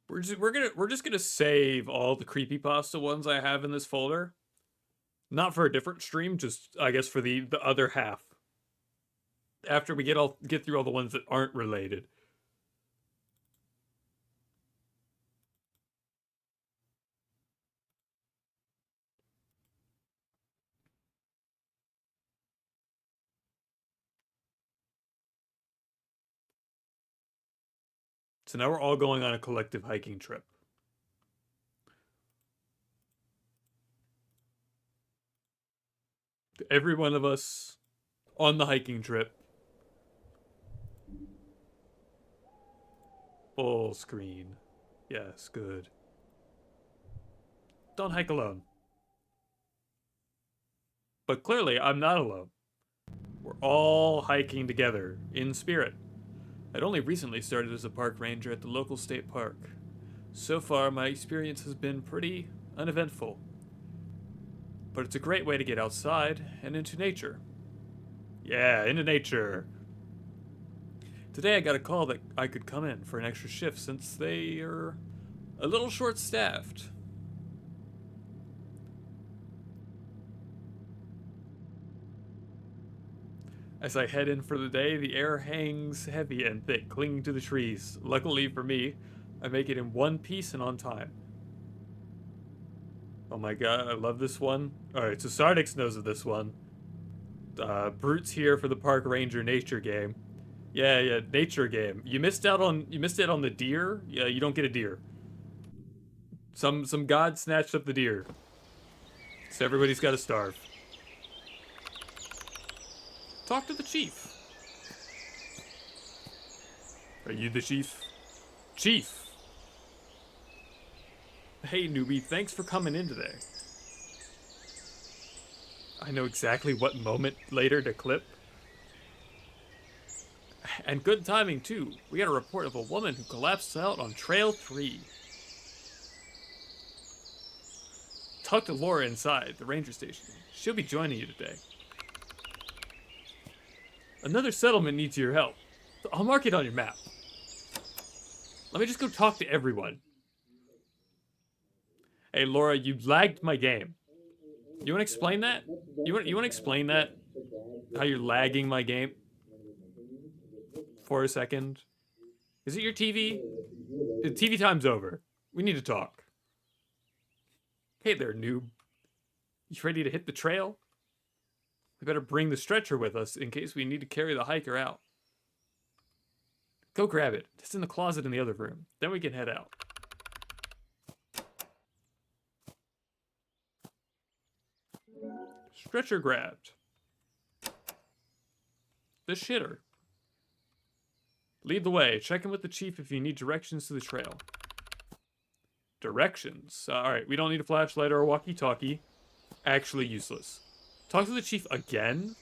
We're just gonna save all the creepypasta ones I have in this folder. Not for a different stream, just I guess for the other half. After we get through all the ones that aren't related. So now we're all going on a collective hiking trip. Every one of us on the hiking trip. Full screen. Yes, good. Don't hike alone. But clearly, I'm not alone. We're all hiking together, in spirit. I'd only recently started as a park ranger at the local state park. So far, my experience has been pretty uneventful. But it's a great way to get outside and into nature. Yeah, into nature. Today I got a call that I could come in for an extra shift since they are a little short-staffed. As I head in for the day, the air hangs heavy and thick, clinging to the trees. Luckily for me, I make it in one piece and on time. Oh my god, I love this one. Alright, so Sardix knows of this one. Brute's here for the Park Ranger nature game. Yeah, nature game. You missed out on the deer? Yeah, you don't get a deer. Some god snatched up the deer. So everybody's gotta starve. Talk to the chief. Are you the chief? Chief! Hey newbie, thanks for coming in today. I know exactly what moment later to clip. And good timing too. We got a report of a woman who collapsed out on Trail 3. Talk to Laura inside the ranger station. She'll be joining you today. Another settlement needs your help. I'll mark it on your map. Let me just go talk to everyone. Hey Laura, you lagged my game. You want to explain that? You want to explain that? How you're lagging my game? For a second. Is it your TV? The TV time's over. We need to talk. Hey there, noob. You ready to hit the trail? We better bring the stretcher with us in case we need to carry the hiker out. Go grab it. It's in the closet in the other room. Then we can head out. Stretcher grabbed. The shitter. Lead the way. Check in with the chief if you need directions to the trail. Directions? Alright, we don't need a flashlight or a walkie-talkie. Actually useless. Talk to the chief again?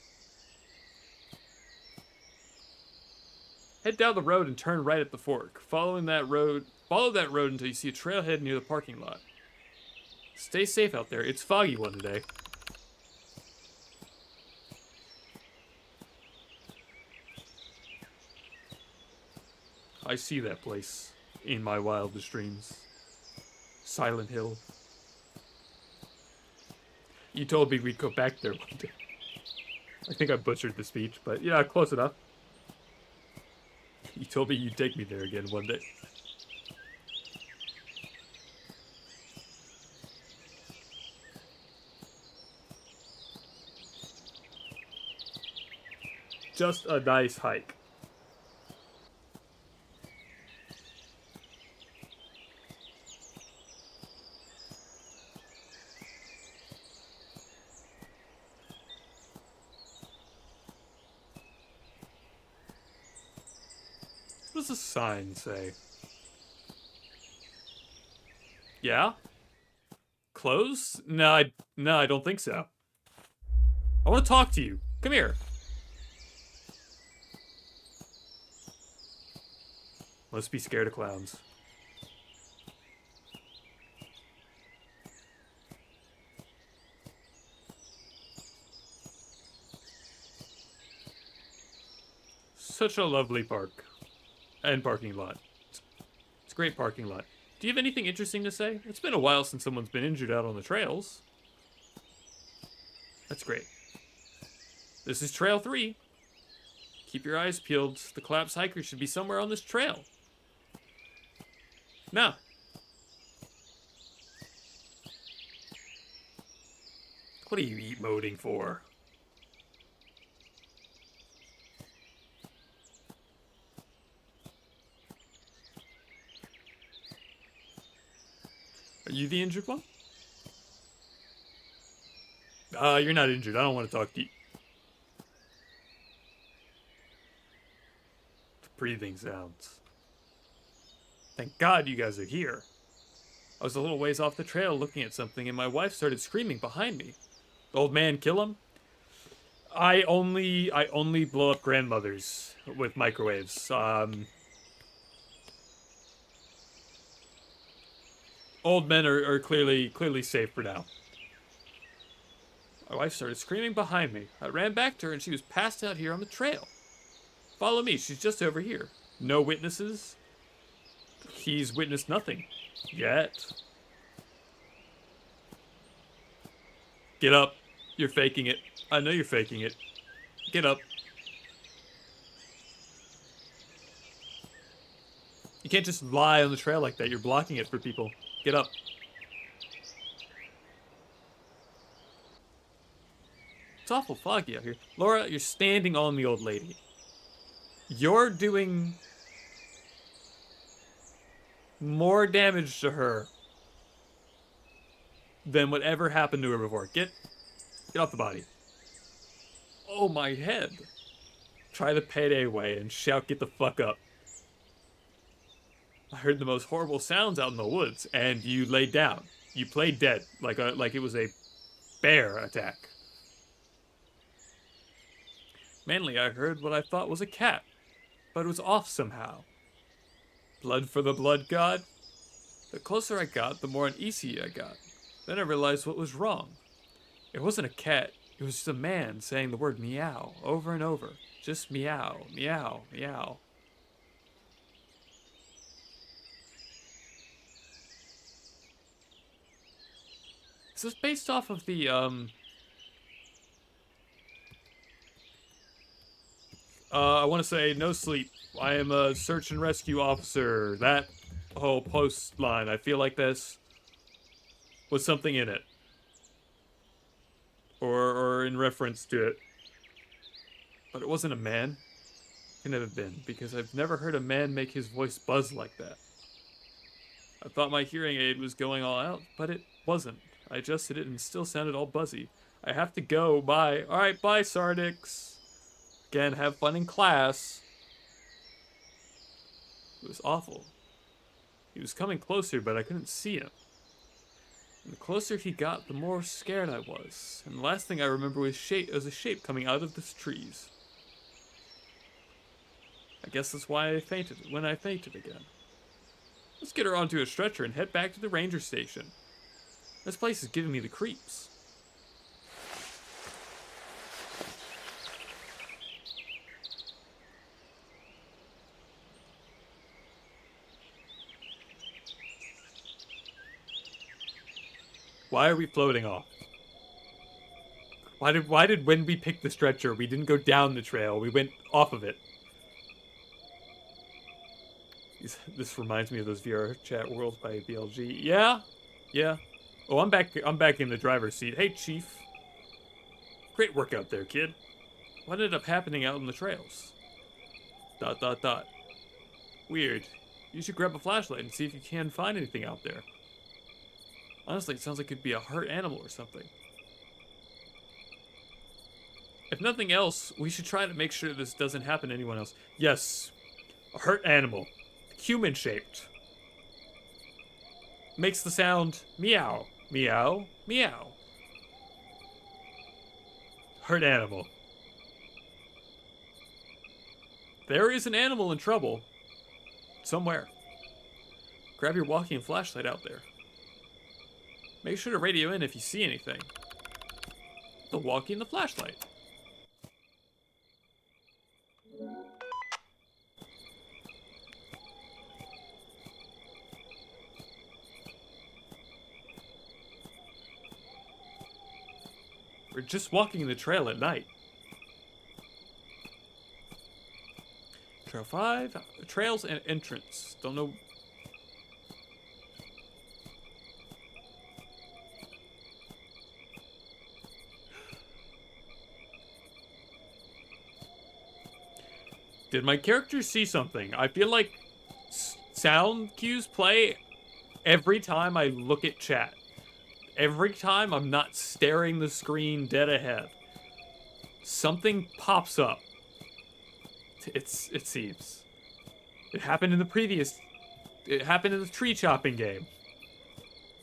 Head down the road and turn right at the fork. Follow that road until you see a trailhead near the parking lot. Stay safe out there. It's foggy one day. I see that place in my wildest dreams. Silent Hill. You told me we'd go back there one day. I think I butchered the speech, but yeah, close enough. You told me you'd take me there again one day. Just a nice hike. does the sign say? Yeah? Close? No, I don't think so. I want to talk to you. Come here. Must be scared of clowns. Such a lovely park. And parking lot. It's a great parking lot. Do you have anything interesting to say? It's been a while since someone's been injured out on the trails. That's great. This is Trail 3. Keep your eyes peeled. The collapsed hiker should be somewhere on this trail. No. What are you emoting for? Are you the injured one? You're not injured. I don't want to talk to you. The breathing sounds. Thank God you guys are here. I was a little ways off the trail looking at something and my wife started screaming behind me. The old man kill him? I only blow up grandmothers with microwaves. Old men are clearly safe for now. My wife started screaming behind me. I ran back to her and she was passed out here on the trail. Follow me, she's just over here. No witnesses. He's witnessed nothing. Yet. Get up. You're faking it. I know you're faking it. Get up. You can't just lie on the trail like that. You're blocking it for people. Get up. It's awful foggy out here. Laura, you're standing on the old lady. You're doing more damage to her than whatever happened to her before. Get off the body. Oh, my head. Try the payday way and shout, get the fuck up. I heard the most horrible sounds out in the woods, and you laid down. You played dead, like it was a bear attack. Mainly, I heard what I thought was a cat, but it was off somehow. Blood for the blood god? The closer I got, the more uneasy I got. Then I realized what was wrong. It wasn't a cat, it was just a man saying the word meow over and over. Just meow, meow, meow. Is this based off of the, I want to say no sleep. I am a search and rescue officer. That whole post line, I feel like this was something in it. Or in reference to it. But it wasn't a man. It could have been, because I've never heard a man make his voice buzz like that. I thought my hearing aid was going all out, but it wasn't. I adjusted it and still sounded all buzzy. I have to go. Bye. Alright, bye, Sardix. Again, have fun in class. It was awful. He was coming closer, but I couldn't see him. And the closer he got, the more scared I was. And the last thing I remember was a shape coming out of the trees. I guess that's why I fainted when I fainted again. Let's get her onto a stretcher and head back to the ranger station. This place is giving me the creeps. Why are we floating off? Why did when we picked the stretcher, we didn't go down the trail, we went off of it? This reminds me of those VR chat worlds by BLG. Yeah. Oh, I'm back in the driver's seat. Hey, Chief. Great work out there, kid. What ended up happening out on the trails? ... Weird. You should grab a flashlight and see if you can find anything out there. Honestly, it sounds like it could be a hurt animal or something. If nothing else, we should try to make sure this doesn't happen to anyone else. Yes. A hurt animal. Human-shaped. Makes the sound meow, meow, meow. Hurt animal. There is an animal in trouble. Somewhere. Grab your walkie and flashlight out there. Make sure to radio in if you see anything. The walkie and the flashlight. We're just walking the trail at night. Trail 5, trails and entrance. Don't know. Did my character see something? I feel like sound cues play every time I look at chat. Every time I'm not staring the screen dead ahead. Something pops up. It seems. It happened in the previous... It happened in the tree chopping game.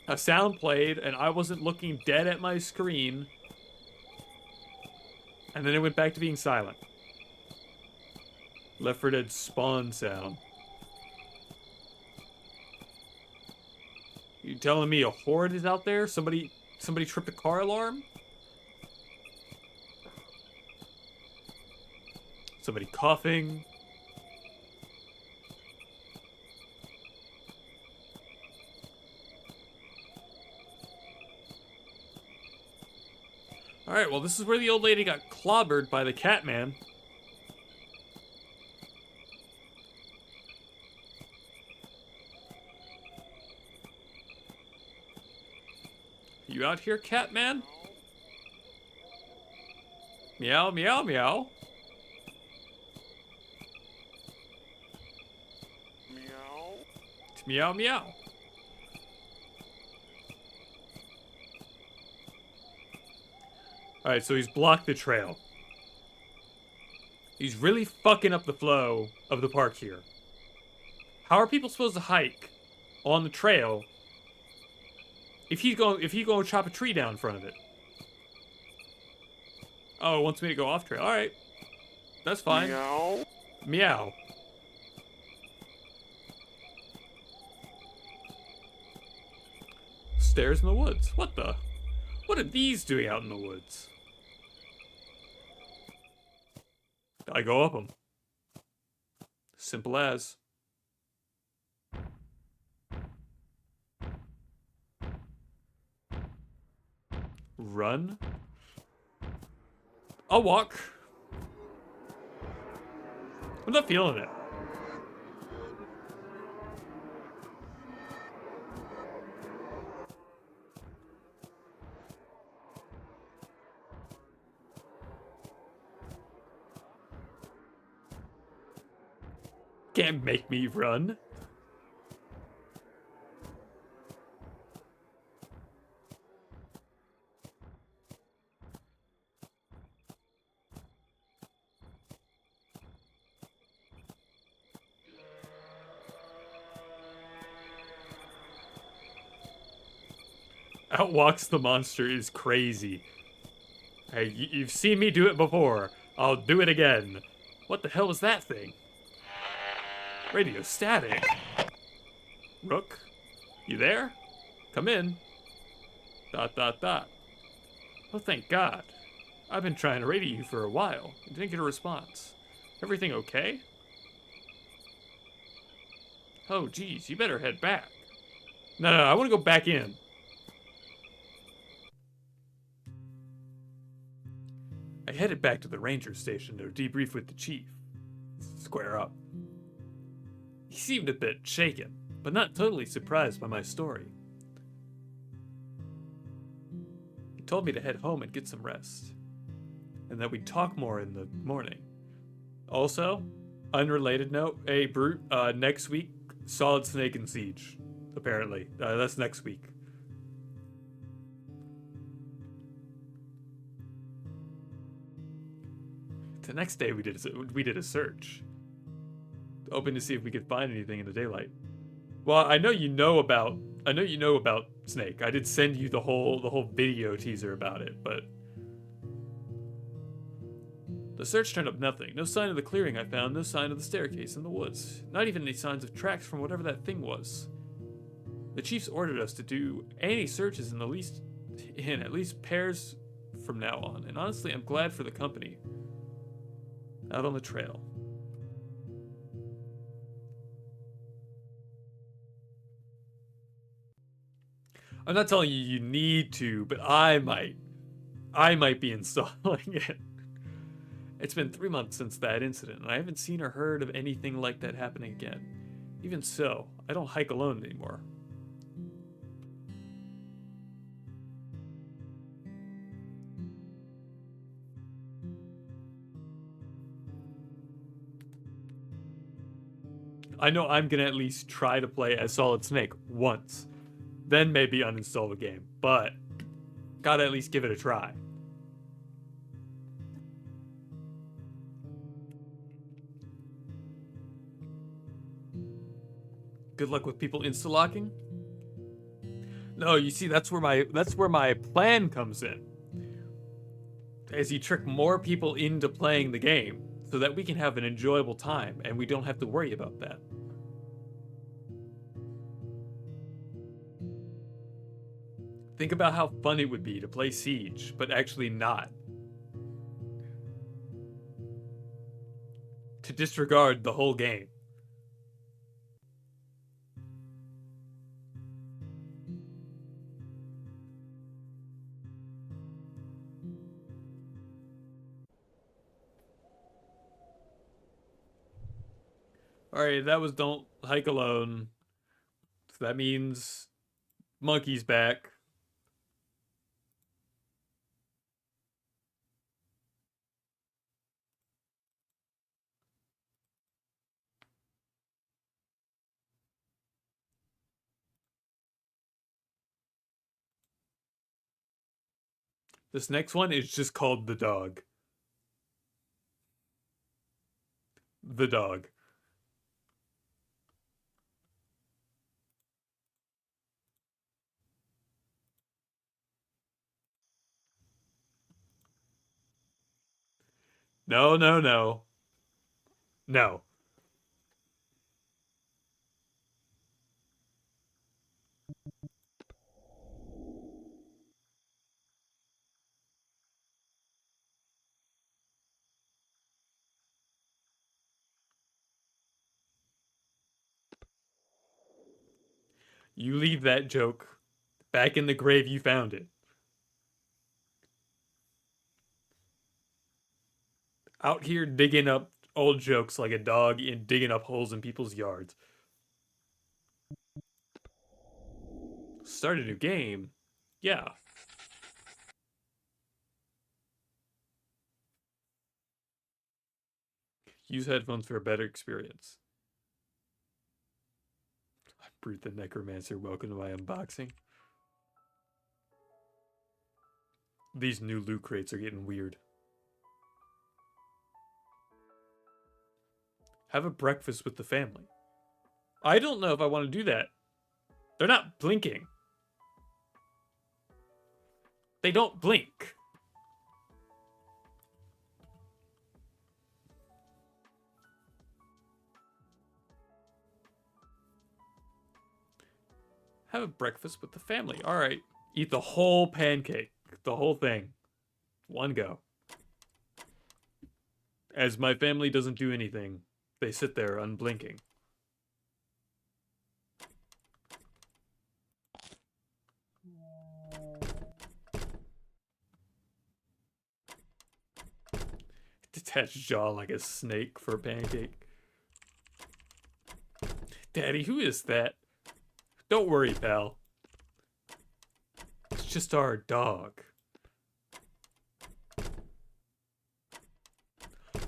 A sound played and I wasn't looking dead at my screen. And then it went back to being silent. Left 4 Dead spawn sound. You telling me a horde is out there? Somebody tripped a car alarm? Somebody coughing? Alright, well this is where the old lady got clobbered by the Catman. You out here, Catman? Meow, meow, meow. Meow. Meow, meow. Alright, so he's blocked the trail. He's really fucking up the flow of the park here. How are people supposed to hike on the trail if he's going to chop a tree down in front of it? Oh, it wants me to go off trail. Alright. That's fine. Meow. Meow. Stairs in the woods. What the? What are these doing out in the woods? I go up them. Simple as. Run. I'll walk. I'm not feeling it. Can't make me run. Outwalks the monster is crazy. Hey, you've seen me do it before. I'll do it again. What the hell was that thing? Radio static. Rook? You there? Come in. ... Oh, thank God. I've been trying to radio you for a while. I didn't get a response. Everything okay? Oh, geez, you better head back. No, I want to go back in. I headed back to the ranger station to debrief with the chief. Square up. He seemed a bit shaken, but not totally surprised by my story. He told me to head home and get some rest, and that we'd talk more in the morning. Also, unrelated note, hey, Brute, next week, Solid Snake and Siege, apparently. That's next week. The next day we did a search. hoping to see if we could find anything in the daylight. Well, I know you know about Snake. I did send you the whole video teaser about it, but the search turned up nothing. No sign of the clearing I found, no sign of the staircase in the woods. Not even any signs of tracks from whatever that thing was. The chiefs ordered us to do any searches in at least pairs from now on, and honestly, I'm glad for the company. Out on the trail. I'm not telling you need to, but I might be installing it. It's been 3 months since that incident, and I haven't seen or heard of anything like that happening again. Even so, I don't hike alone anymore. I know I'm gonna at least try to play as Solid Snake once. Then maybe uninstall the game, but gotta at least give it a try. Good luck with people insta-locking? No, you see, that's where my plan comes in. As you trick more people into playing the game, so that we can have an enjoyable time, and we don't have to worry about that. Think about how fun it would be to play Siege, but actually not. To disregard the whole game. Alright, that was don't hike alone. So that means monkey's back. This next one is just called The Dog. The Dog. No, no, no. No. You leave that joke back in the grave you found it. Out here digging up old jokes like a dog and digging up holes in people's yards. Start a new game? Yeah. Use headphones for a better experience. Brute the Necromancer, welcome to my unboxing. These new loot crates are getting weird. Have a breakfast with the family. I don't know if I want to do that. They're not blinking. They don't blink. Have a breakfast with the family. All right. Eat the whole pancake. The whole thing. One go. As my family doesn't do anything, they sit there unblinking. Detached jaw like a snake for a pancake. Daddy, who is that? Don't worry, pal. It's just our dog.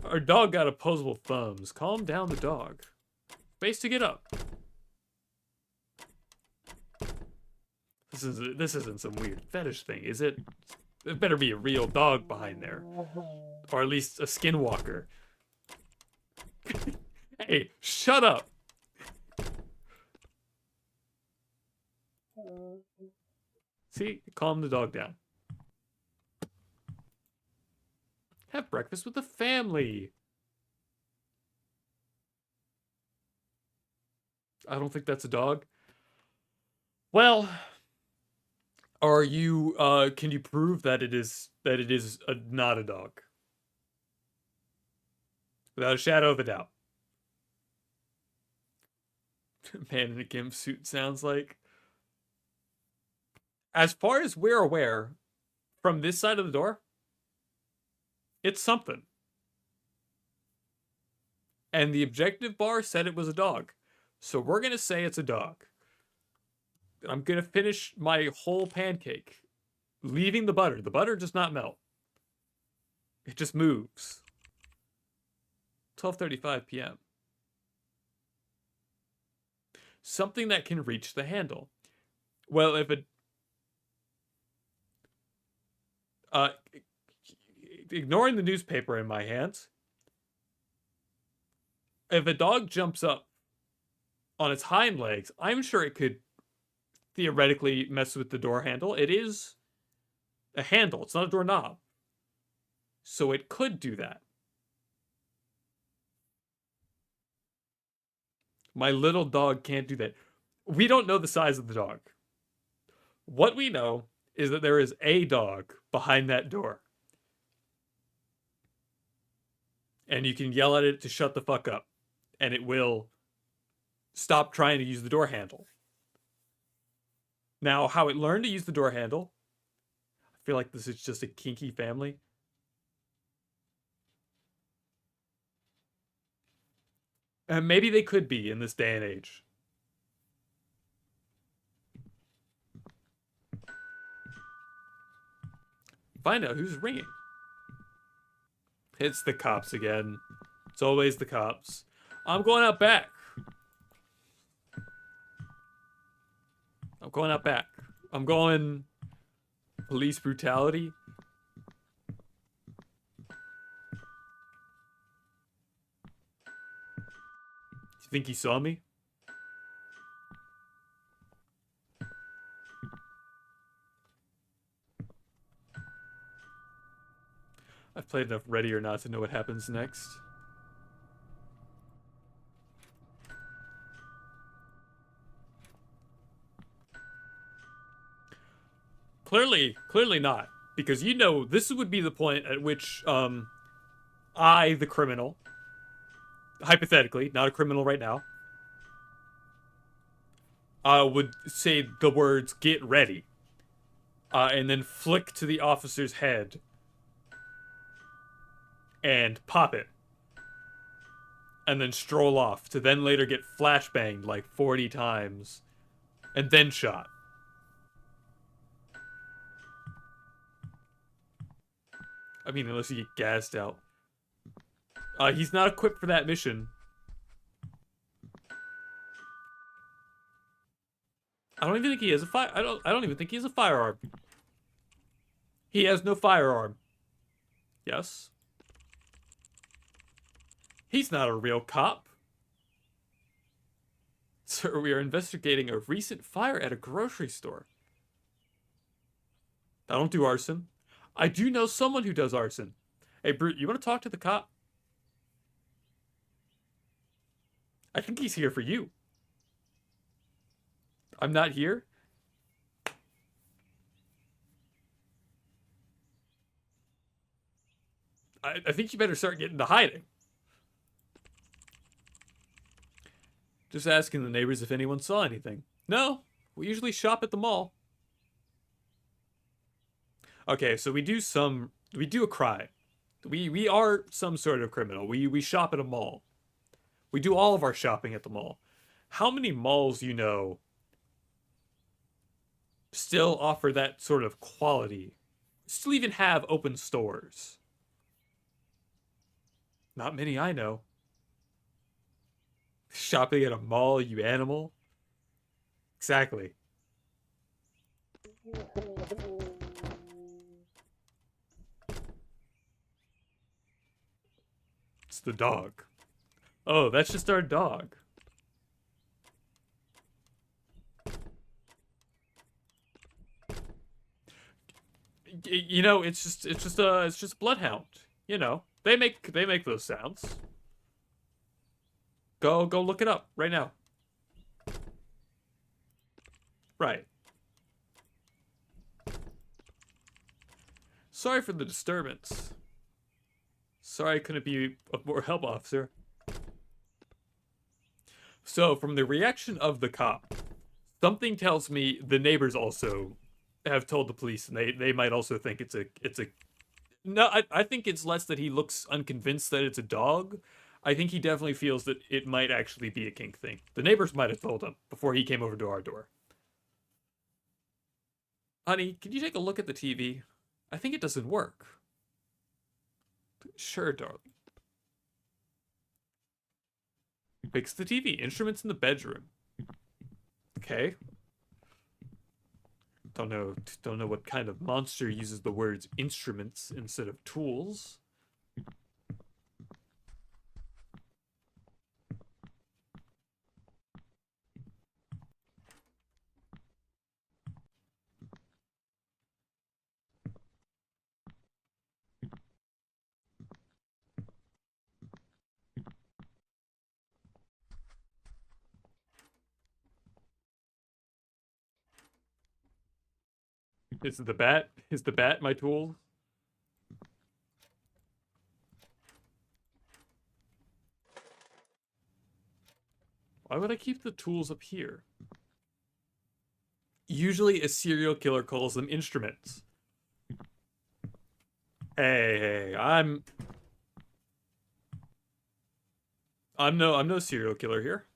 Our dog got opposable thumbs. Calm down the dog. Space to get up. This isn't some weird fetish thing, is it? There better be a real dog behind there. Or at least a skinwalker. Hey, shut up. See, calm the dog down. Have breakfast with the family. I don't think that's a dog. Well, are you, can you prove that it is not a dog? Without a shadow of a doubt. Man in a gimp suit sounds like. As far as we're aware, from this side of the door, it's something. And the objective bar said it was a dog. So we're going to say it's a dog. I'm going to finish my whole pancake, leaving the butter. The butter does not melt. It just moves. 12:35 p.m. Something that can reach the handle. Well, if it... ignoring the newspaper in my hands, if a dog jumps up on its hind legs, I'm sure it could theoretically mess with the door handle. It is a handle. It's not a doorknob. So it could do that. My little dog can't do that. We don't know the size of the dog. What we know is that there is a dog behind that door. And you can yell at it to shut the fuck up. And it will stop trying to use the door handle. Now, how it learned to use the door handle, I feel like this is just a kinky family. And maybe they could be in this day and age. Find out who's ringing. It's the cops again. It's always the cops. I'm going out back. I'm going out back. I'm going police brutality. You think he saw me? I've played enough Ready or Not to know what happens next. Clearly not. Because you know, this would be the point at which, I, the criminal, hypothetically, not a criminal right now, would say the words, "get ready," and then flick to the officer's head and pop it. And then stroll off to then later get flashbanged like 40 times and then shot. I mean, unless you get gassed out. He's not equipped for that mission. I don't even think he has a I don't even think he has a firearm. He has no firearm. Yes. He's not a real cop. Sir, we are investigating a recent fire at a grocery store. I don't do arson. I do know someone who does arson. Hey, Brute, you want to talk to the cop? I think he's here for you. I'm not here? I think you better start getting to hiding. Just asking the neighbors if anyone saw anything. No, we usually shop at the mall. Okay, so we do a crime. We are some sort of criminal. We shop at a mall. We do all of our shopping at the mall. How many malls you know still offer that sort of quality? Still even have open stores? Not many I know. Shopping at a mall, you animal. Exactly. It's the dog. Oh, that's just our dog. You know, it's just bloodhound. You know, they make those sounds. Go look it up right now. Right. Sorry for the disturbance. Sorry I couldn't be of more help, officer. So, from the reaction of the cop, something tells me the neighbors also have told the police, and they might also think it's a. No, I think it's less that he looks unconvinced that it's a dog. I think he definitely feels that it might actually be a kink thing. The neighbors might have told him before he came over to our door. Honey, can you take a look at the TV? I think it doesn't work. Sure, darling. Fix the TV. Instruments in the bedroom. Okay. Don't know what kind of monster uses the words instruments instead of tools. Is the bat? Is the bat my tool? Why would I keep the tools up here? Usually a serial killer calls them instruments. Hey, I'm no serial killer here.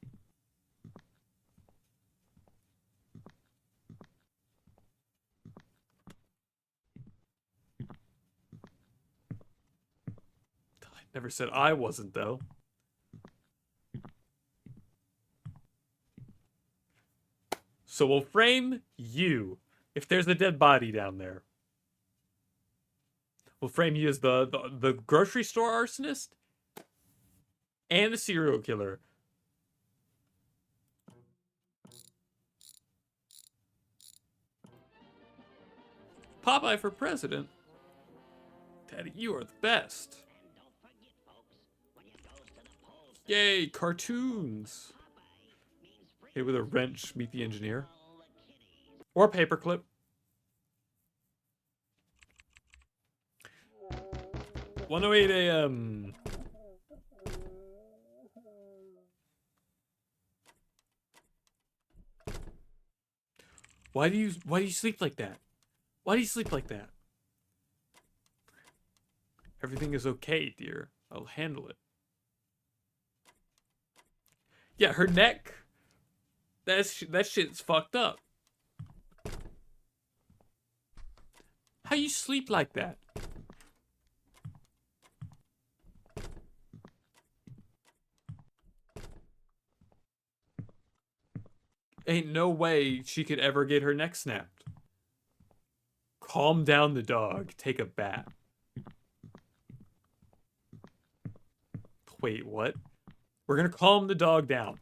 I never said I wasn't though. So we'll frame you. If there's a dead body down there, we'll frame you as the grocery store arsonist and the serial killer. Popeye for president. Daddy, you are the best. Yay, cartoons. Hey, with a wrench, meet the engineer. Or paperclip. "1:08 a.m. Why do you sleep like that? Why do you sleep like that? Everything is okay, dear. I'll handle it. Yeah, her neck. That shit's fucked up. How you sleep like that? Ain't no way she could ever get her neck snapped. Calm down the dog. Take a bat. Wait, what? We're gonna calm the dog down.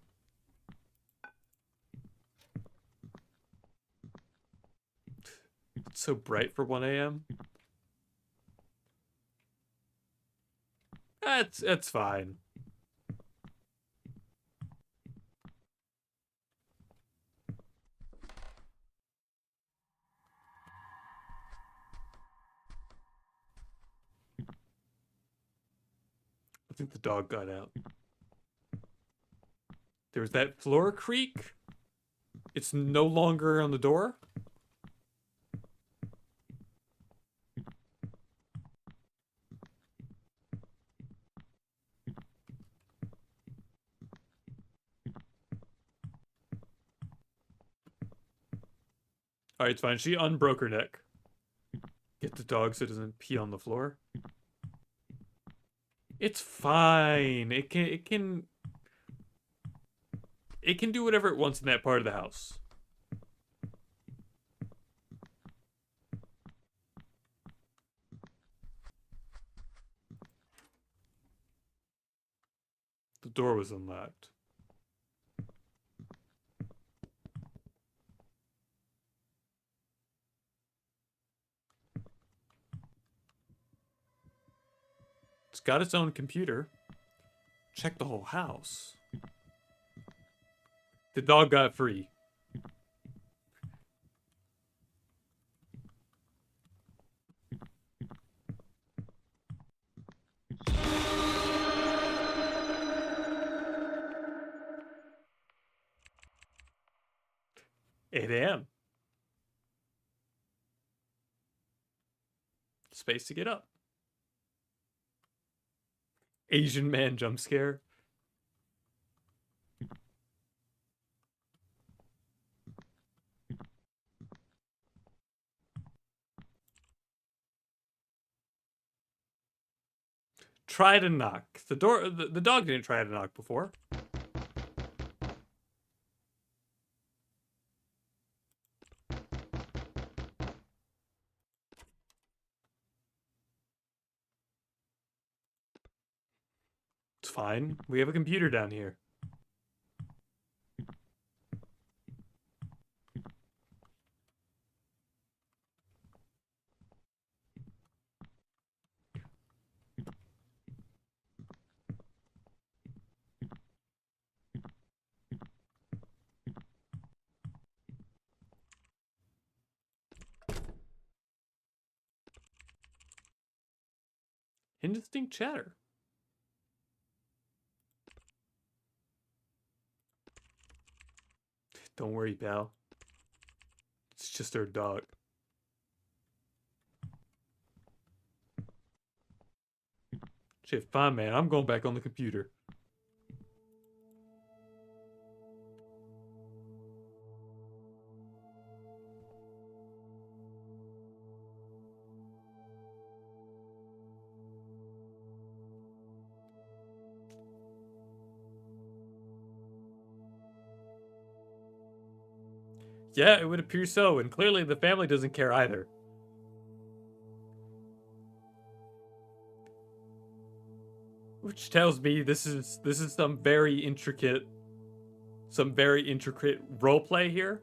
It's so bright for 1 a.m. That's fine. I think the dog got out. There's that floor creak. It's no longer on the door. Alright, it's fine. She unbroke her neck. Get the dog so it doesn't pee on the floor. It's fine. It can do whatever it wants in that part of the house. door was unlocked. It's got its own computer. Check the whole house. The dog got free. "8 a.m. Space to get up. Asian man jump scare. Try to knock. The dog didn't try to knock before. It's fine. We have a computer down here. Indistinct chatter. Don't worry, pal. It's just our dog. Shit, fine, man. I'm going back on the computer. Yeah, it would appear so, and clearly the family doesn't care either. Which tells me this is some very intricate roleplay here,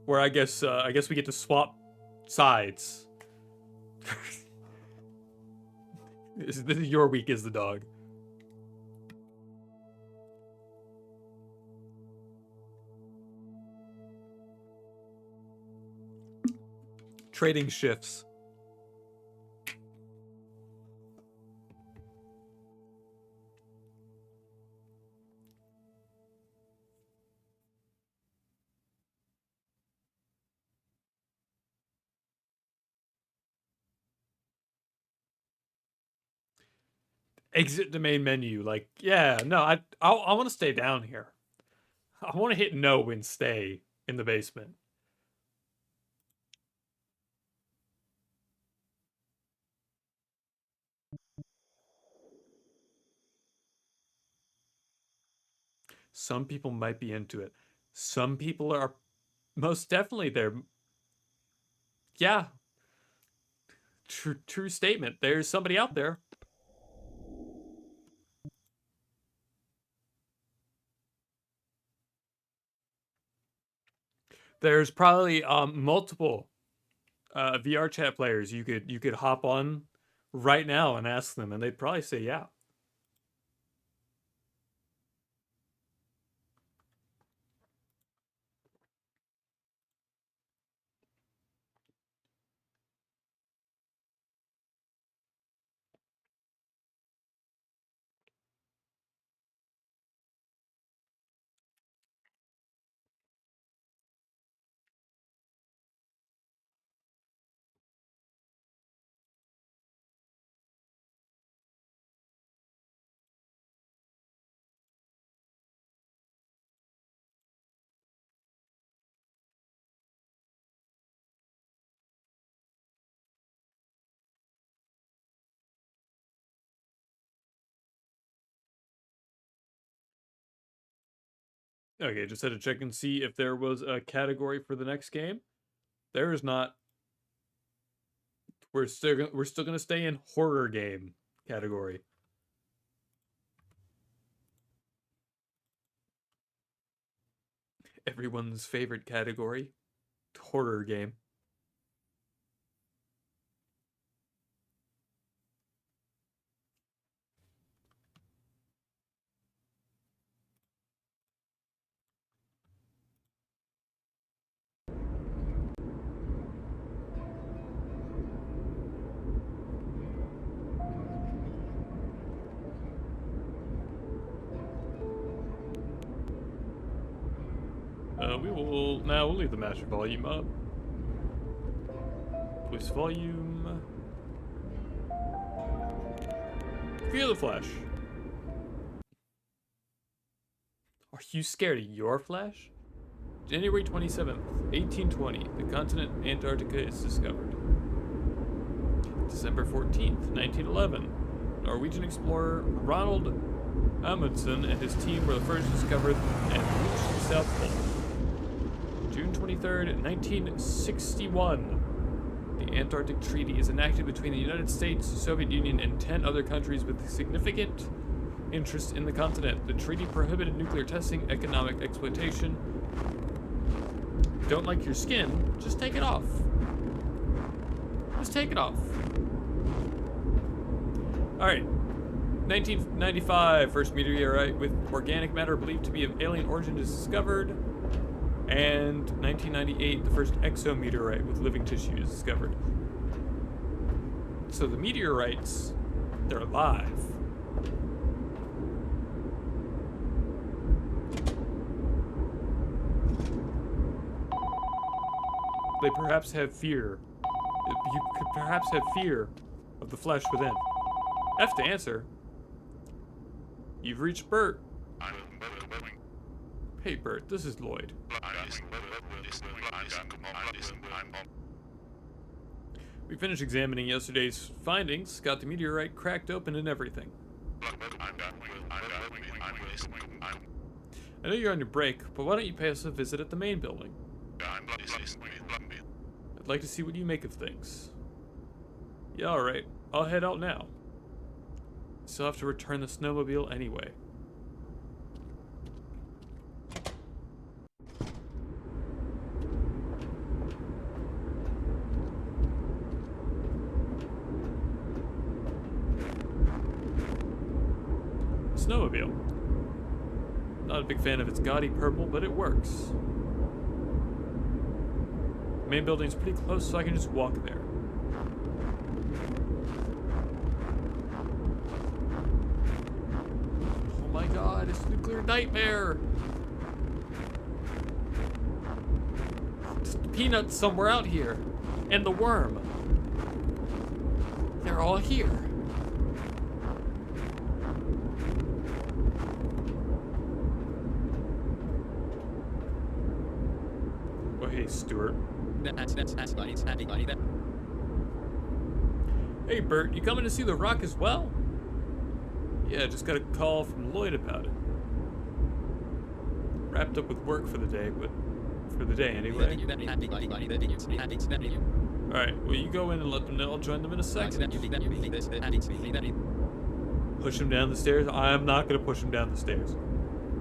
where I guess we get to swap sides. This is your week as the dog. Trading shifts. Exit the main menu. Like, yeah, no, I want to stay down here. I want to hit no and stay in the basement. Some people might be into it. Some people are most definitely there. Yeah. True statement. There's somebody out there. There's probably multiple VR chat players you could hop on right now and ask them, and they'd probably say yeah. Okay, just had to check and see if there was a category for the next game. There is not. We're still gonna stay in horror game category. Everyone's favorite category. Horror game. We'll leave the master volume up. Voice volume. Fear the Flash. Are you scared of your Flash? January 27th, 1820, the continent Antarctica is discovered. December 14th, 1911, Norwegian explorer Ronald Amundsen and his team were the first to discover and reach the South Pole. June 23rd, 1961, the Antarctic Treaty is enacted between the United States, Soviet Union, and 10 other countries with significant interest in the continent. The treaty prohibited nuclear testing, economic exploitation. Don't like your skin? Just take it off. Just take it off. Alright. 1995, first meteorite with organic matter believed to be of alien origin is discovered. And 1998, the first exometeorite with living tissue is discovered. So the meteorites, they're alive. They perhaps have fear. You could perhaps have fear of the flesh within. F to answer. You've reached Bert. Hey Bert, this is Lloyd. We finished examining yesterday's findings, got the meteorite cracked open and everything. I know you're on your break, but why don't you pay us a visit at the main building? I'd like to see what you make of things. Yeah, alright. I'll head out now. Still have to return the snowmobile anyway. Snowmobile. Not a big fan of its gaudy purple, but it works. The main building's pretty close, so I can just walk there. Oh my god, it's a nuclear nightmare! It's the peanuts somewhere out here. And the worm. They're all here. Hey, Stuart. Hey, Bert, you coming to see the rock as well? Yeah, just got a call from Lloyd about it. Wrapped up with work for the day, but for the day anyway. Alright, well, you go in and let them know. I'll join them in a second. Push him down the stairs? I'm not going to push him down the stairs.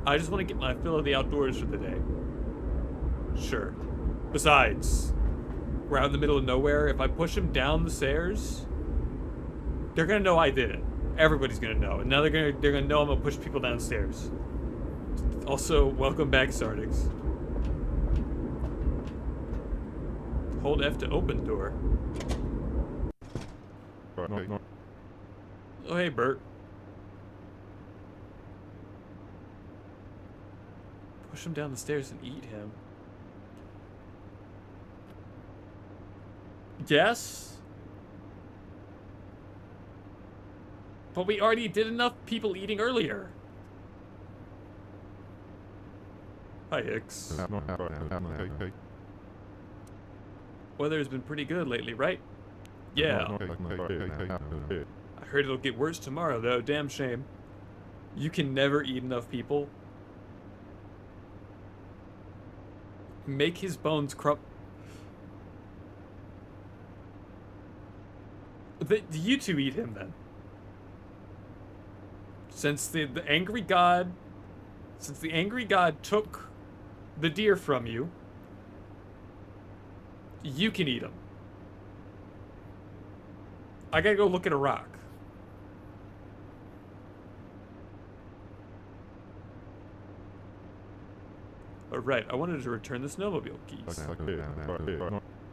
I just want to get my fill of the outdoors for the day. Sure. Besides, we're out in the middle of nowhere. If I push him down the stairs, they're gonna know I did it. Everybody's gonna know, and now they're gonna know I'm gonna push people downstairs. Also, welcome back, Sardix. Hold F to open door. Oh, hey, Bert. Push him down the stairs and eat him. Yes? But we already did enough people eating earlier. Hi, Hicks. Weather's been pretty good lately, right? Yeah. I heard it'll get worse tomorrow, though. Damn shame. You can never eat enough people. Make his bones crumble. You two eat him then. Since the angry god took the deer from you, you can eat them. I gotta go look at a rock. Alright, I wanted to return the snowmobile keys.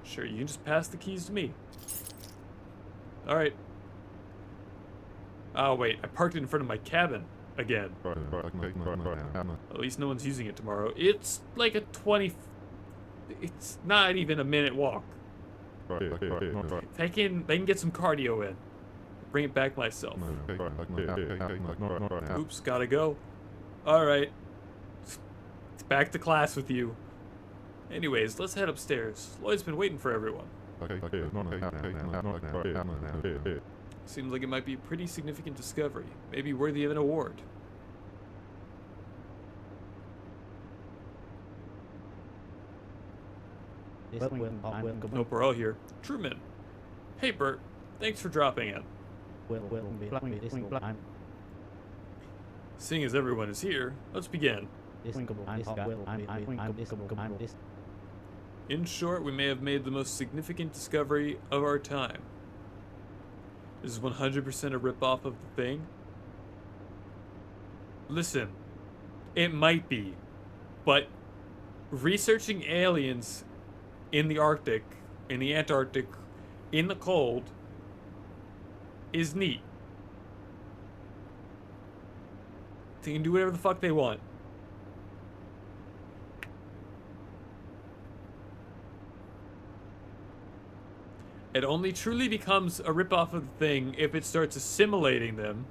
Sure, you can just pass the keys to me. Alright. Oh, wait, I parked it in front of my cabin again. At least no one's using it tomorrow. It's like a 20... It's not even a minute walk. They can get some cardio in. Bring it back myself. Oops, gotta go. Alright. Back to class with you. Anyways, let's head upstairs. Lloyd's been waiting for everyone. Seems like it might be a pretty significant discovery. Maybe worthy of an award. Nope, we're all here. Truman. Hey, Bert. Thanks for dropping in. Seeing as everyone is here, let's begin. In short, we may have made the most significant discovery of our time. This is 100% a ripoff of the thing. Listen, it might be, but researching aliens in the Arctic, in the Antarctic, in the cold, is neat. They can do whatever the fuck they want. It only truly becomes a ripoff of the thing if it starts assimilating them.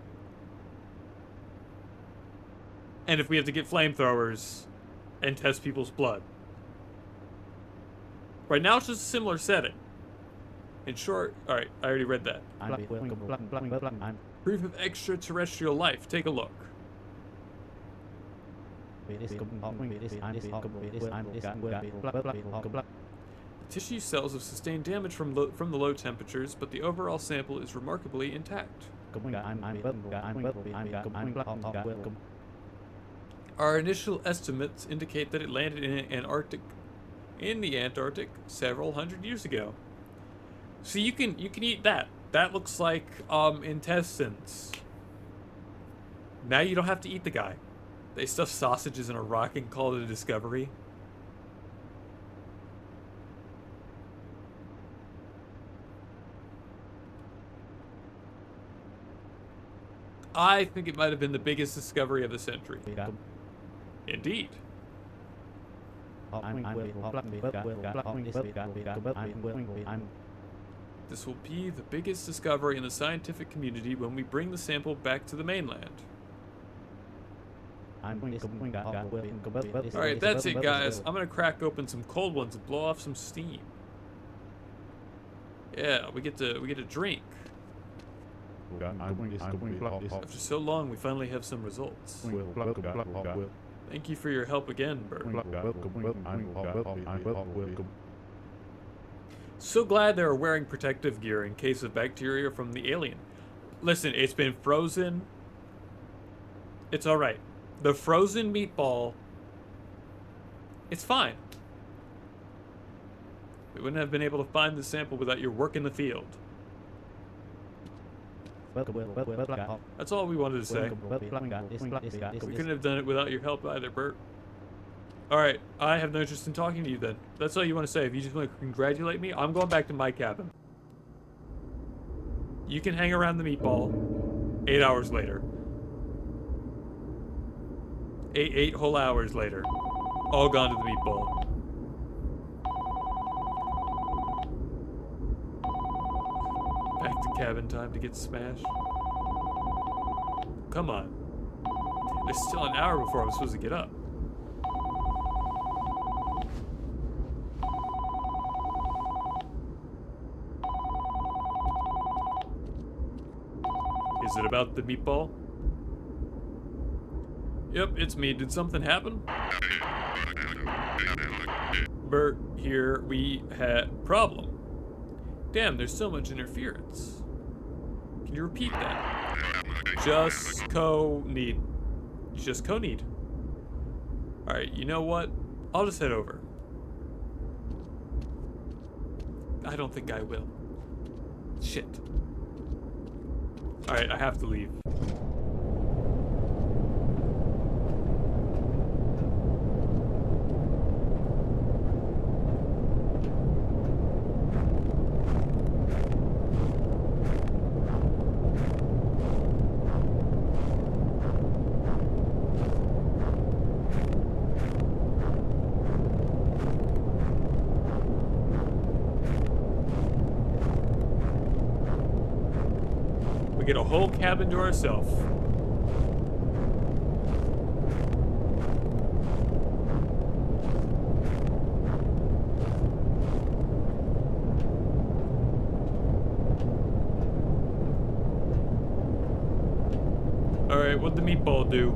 And if we have to get flamethrowers and test people's blood. Right now it's just a similar setting. In short, alright, I already read that. Proof of extraterrestrial life. Take a look. Tissue cells have sustained damage from the low temperatures, but the overall sample is remarkably intact. Our initial estimates indicate that it landed in the Antarctic several hundred years ago. So you can eat that. That looks like intestines. Now you don't have to eat the guy. They stuff sausages in a rock and call it a discovery. I think it might have been the biggest discovery of the century. Indeed. This will be the biggest discovery in the scientific community when we bring the sample back to the mainland. Alright, that's it, guys. I'm gonna crack open some cold ones and blow off some steam. Yeah, we get to drink. After so long, we finally have some results. Thank you for your help again, Bert. So glad they are wearing protective gear in case of bacteria from the alien. Listen, it's been frozen. It's alright. The frozen meatball, it's fine. We wouldn't have been able to find the sample without your work in the field. That's all we wanted to say. We couldn't have done it without your help either, Bert. Alright, I have no interest in talking to you then. That's all you want to say. If you just want to congratulate me, I'm going back to my cabin. You can hang around the meatball. 8 hours later. 8 whole hours later. All gone to the meatball. Back to cabin time to get smashed. Come on. There's still an hour before I'm supposed to get up. Is it about the meatball? Yep, it's me. Did something happen? Bert, here we had problem. Damn, there's so much interference. Can you repeat that? Just co-need. Alright, you know what? I'll just head over. I don't think I will. Shit. Alright, I have to leave. Get a whole cabin to ourselves. Alright, what'd the meatball do?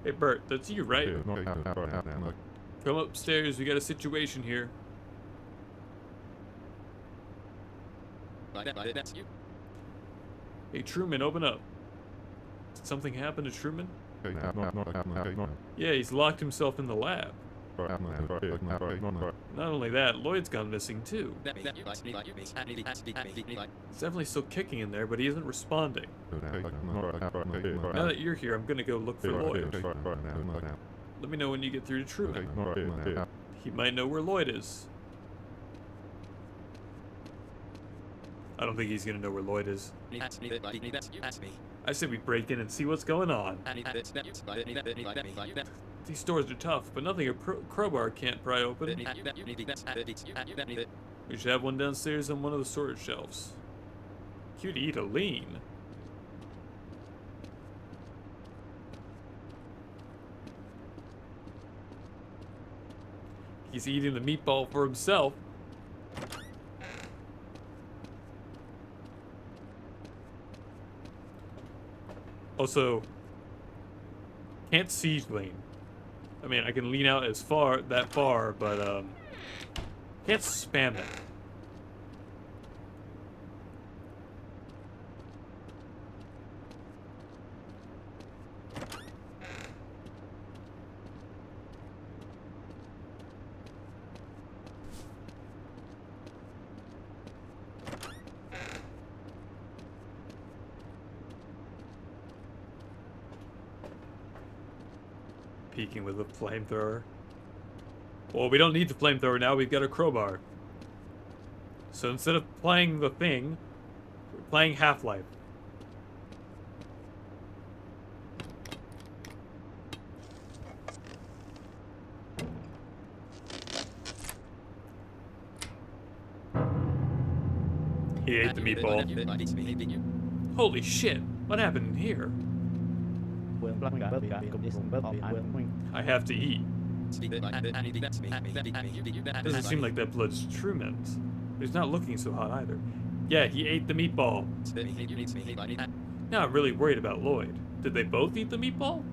Hey Bert, that's you, right? Come upstairs, we got a situation here. That's you. Hey Truman, open up. Did something happen to Truman? Yeah, he's locked himself in the lab. Not only that, Lloyd's gone missing too. He's definitely still kicking in there, but he isn't responding. Now that you're here, I'm gonna go look for Lloyd. Let me know when you get through to Truman. He might know where Lloyd is. I don't think he's gonna know where Lloyd is. I say we break in and see what's going on. These doors are tough, but nothing a crowbar can't pry open. We should have one downstairs on one of the storage shelves. Cute to eat a lean. He's eating the meatball for himself. Also, can't siege lean. I mean, I can lean out that far, but can't spam it. Peeking with a flamethrower. Well, we don't need the flamethrower now, we've got a crowbar. So instead of playing the thing, we're playing Half-Life. He ate the meatball. Holy shit, what happened in here? I have to eat. Doesn't seem like that blood's Truman's. He's not looking so hot either. Yeah, he ate the meatball. Now I'm really worried about Lloyd. Did they both eat the meatball?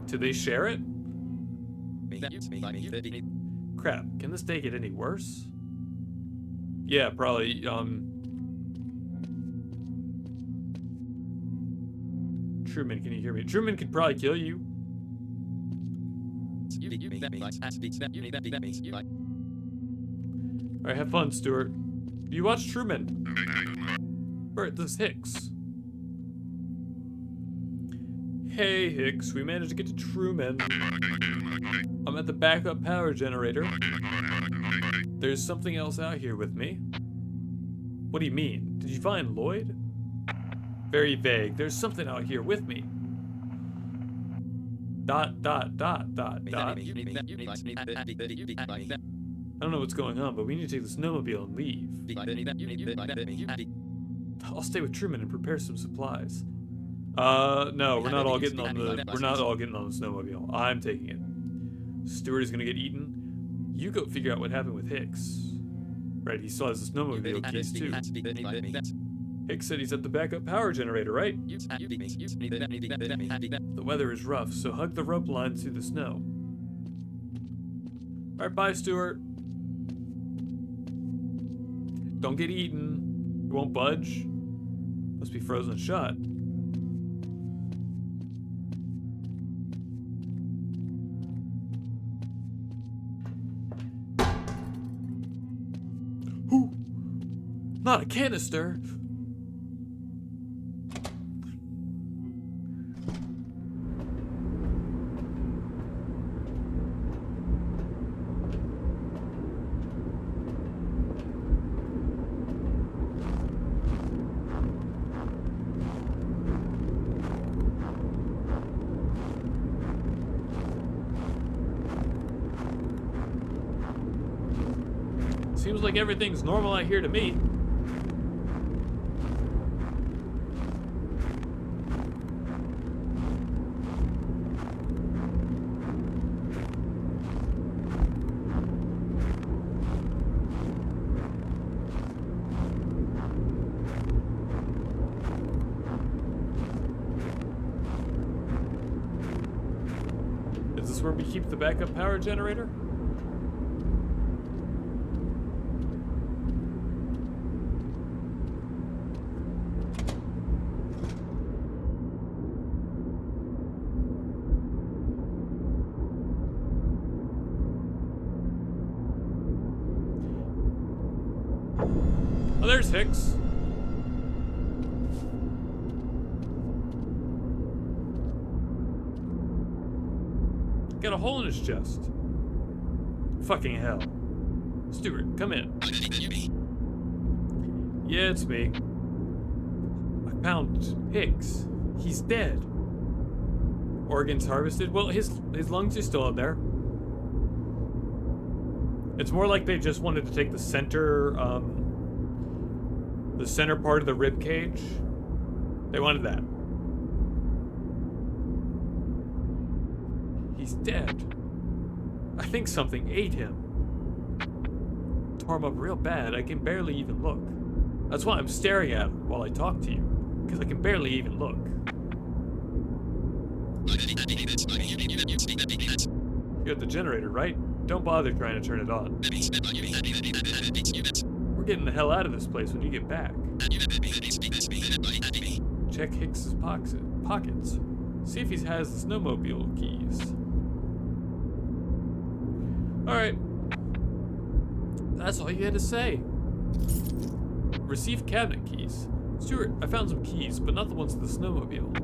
Did they share it? Crap, can this day get any worse? Yeah, probably, Truman, can you hear me? Truman could probably kill you. Alright, have fun, Stuart. You watch Truman. Bert, this is Hicks. Hey, Hicks, we managed to get to Truman. I'm at the backup power generator. There's something else out here with me. What do you mean? Did you find Lloyd? Very vague. There's something out here with me. ... I don't know what's going on, but we need to take the snowmobile and leave. I'll stay with Truman and prepare some supplies. No, we're not all getting on the snowmobile. I'm taking it. Stuart is gonna get eaten. You go figure out what happened with Hicks. Right, he still has the snowmobile keys too. Hicks said he's at the backup power generator, right? The weather is rough, so hug the rope lines through the snow. Alright, bye, Stuart. Don't get eaten. You won't budge. Must be frozen shut. Not a canister! Seems like everything's normal out here to me. Is this where we keep the backup power generator? Oh, there's Hicks. Got a hole in his chest. Fucking hell. Stuart, come in. Yeah, it's me. I found Hicks. He's dead. Organs harvested? Well, his lungs are still out there. It's more like they just wanted to take the center part of the rib cage. They wanted that. He's dead. I think something ate him. Tore him up real bad. I can barely even look. That's why I'm staring at him while I talk to you, because I can barely even look. You got the generator, right? Don't bother trying to turn it on. We're getting the hell out of this place when you get back. Check Hicks's pockets. See if he has the snowmobile keys. Alright. That's all you had to say. Receive cabinet keys. Stuart, I found some keys, but not the ones to the snowmobile.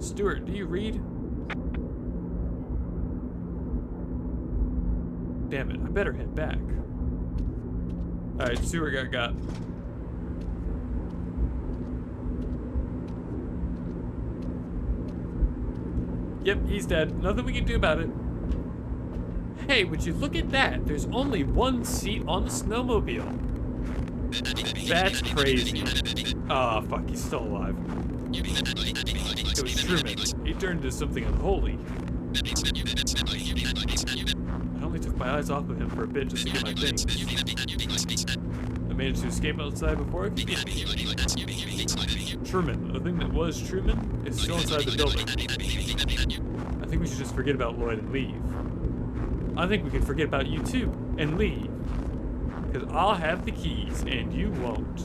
Stuart, do you read? Damn it, I better head back. Alright, Stuart got. Yep, he's dead. Nothing we can do about it. Hey, would you look at that? There's only one seat on the snowmobile. That's crazy. Ah, fuck, he's still alive. It was Truman. He turned into something unholy. I only took my eyes off of him for a bit just to get my things. I managed to escape outside before I could get Truman, the thing that was Truman, is still inside the building. I think we should just forget about Lloyd and leave. I think we can forget about you too, and leave. Because I'll have the keys, and you won't.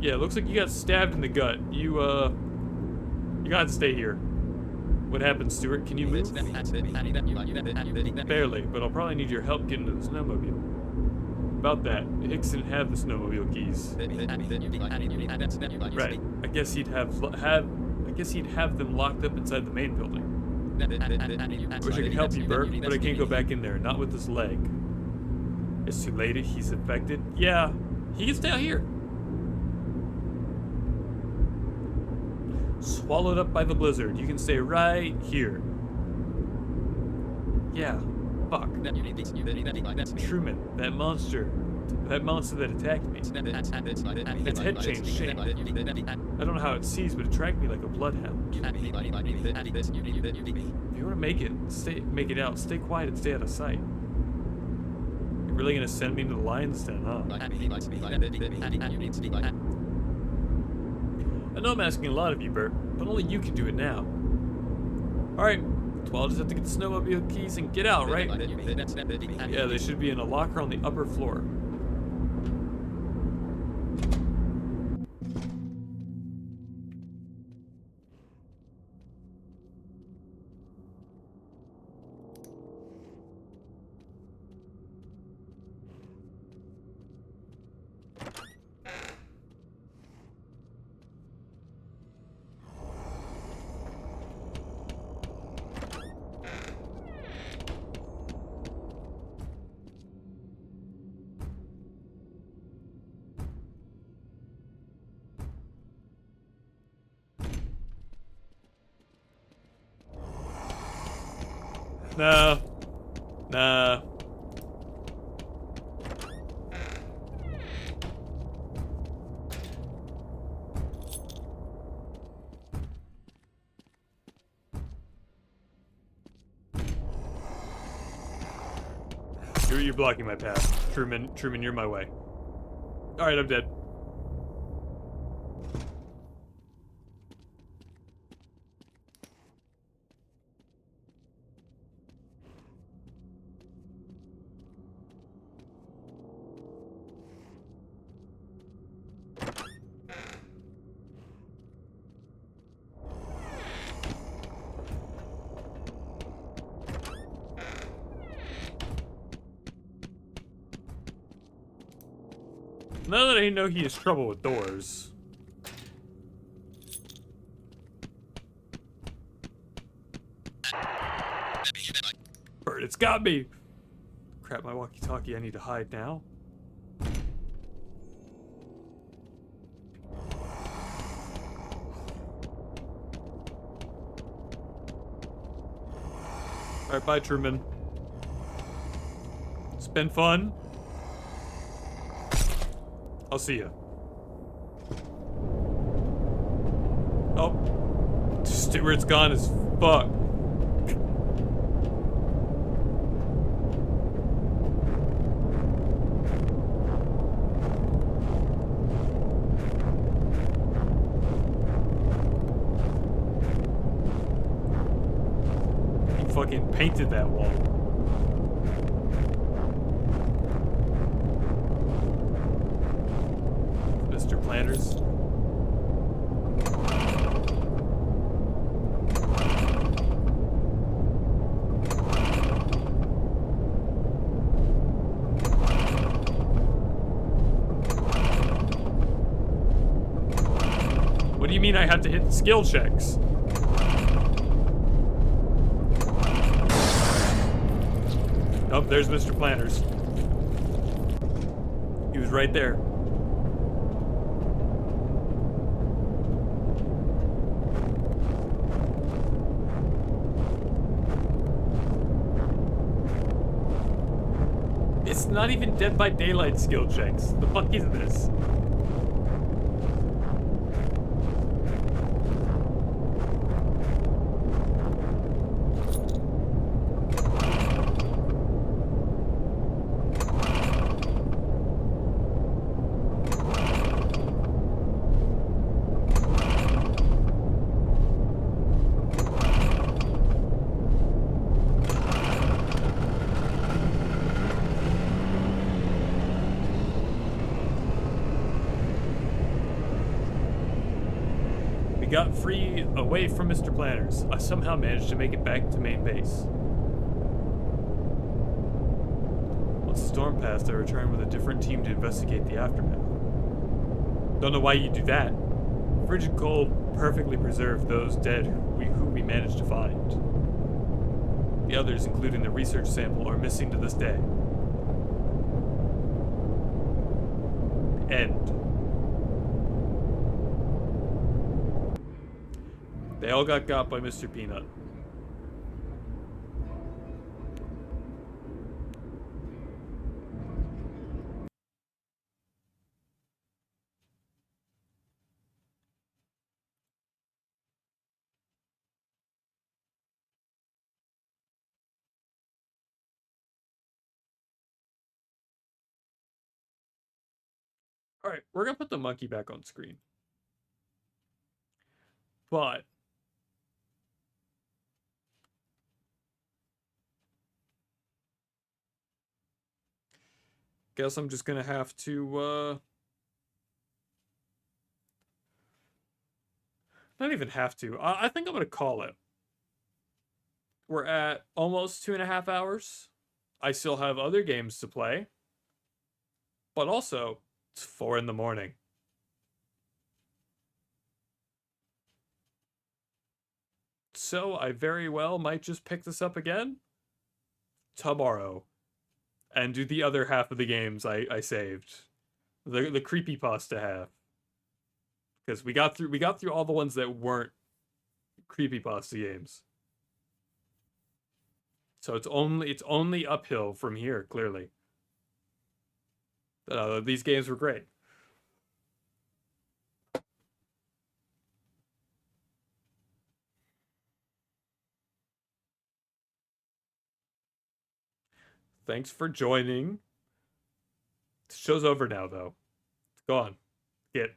Yeah, it looks like you got stabbed in the gut. You gotta stay here. What happened, Stuart? Can you move? Barely, but I'll probably need your help getting to the snowmobile. About that, Hicks didn't have the snowmobile keys. Right. I guess he'd have them locked up inside the main building. I wish I could help you, Bert, but I can't go back in there, not with this leg. It's too late. He's infected. Yeah, he can stay out here. Swallowed up by the blizzard. You can stay right here. Yeah. Fuck. Truman, that monster that attacked me. Its head changed shape. I don't know how it sees, but it tracked me like a bloodhound. If you want to make it out, stay quiet and stay out of sight. You're really gonna send me to the lion's den, huh? I know I'm asking a lot of you, Bert, but only you can do it now. Alright, well, I'll just have to get the snowmobile keys and get out, right? Yeah, they should be in a locker on the upper floor. No. Nah. You're blocking my path. Truman, you're my way. Alright, I'm dead. Now that I know he has trouble with doors. Bird, it's got me! Crap, my walkie-talkie, I need to hide now. Alright, bye, Truman. It's been fun. I'll see ya. Oh. Stewart's gone as fuck. He fucking painted that wall. Mr. Planners. What do you mean I have to hit skill checks? Oh, there's Mr. Planners. He was right there. It's not even Dead by Daylight skill checks. The fuck is this? Got free away from Mr. Planners. I somehow managed to make it back to main base. Once the storm passed, I returned with a different team to investigate the aftermath. Don't know why you do that. Frigid cold perfectly preserved those dead who we managed to find. The others, including the research sample, are missing to this day. End. They all got by Mr. Peanut. Alright, we're gonna put the monkey back on screen. But guess I'm just gonna have to not even have to. I think I'm gonna call it. We're at almost 2.5 hours. I still have other games to play. But also, it's 4 in the morning. So I very well might just pick this up again tomorrow and do the other half of the games I saved. The creepypasta half. Because we got through all the ones that weren't creepypasta games. So it's only uphill from here, clearly. These games were great. Thanks for joining. The show's over now, though. It's gone. Get.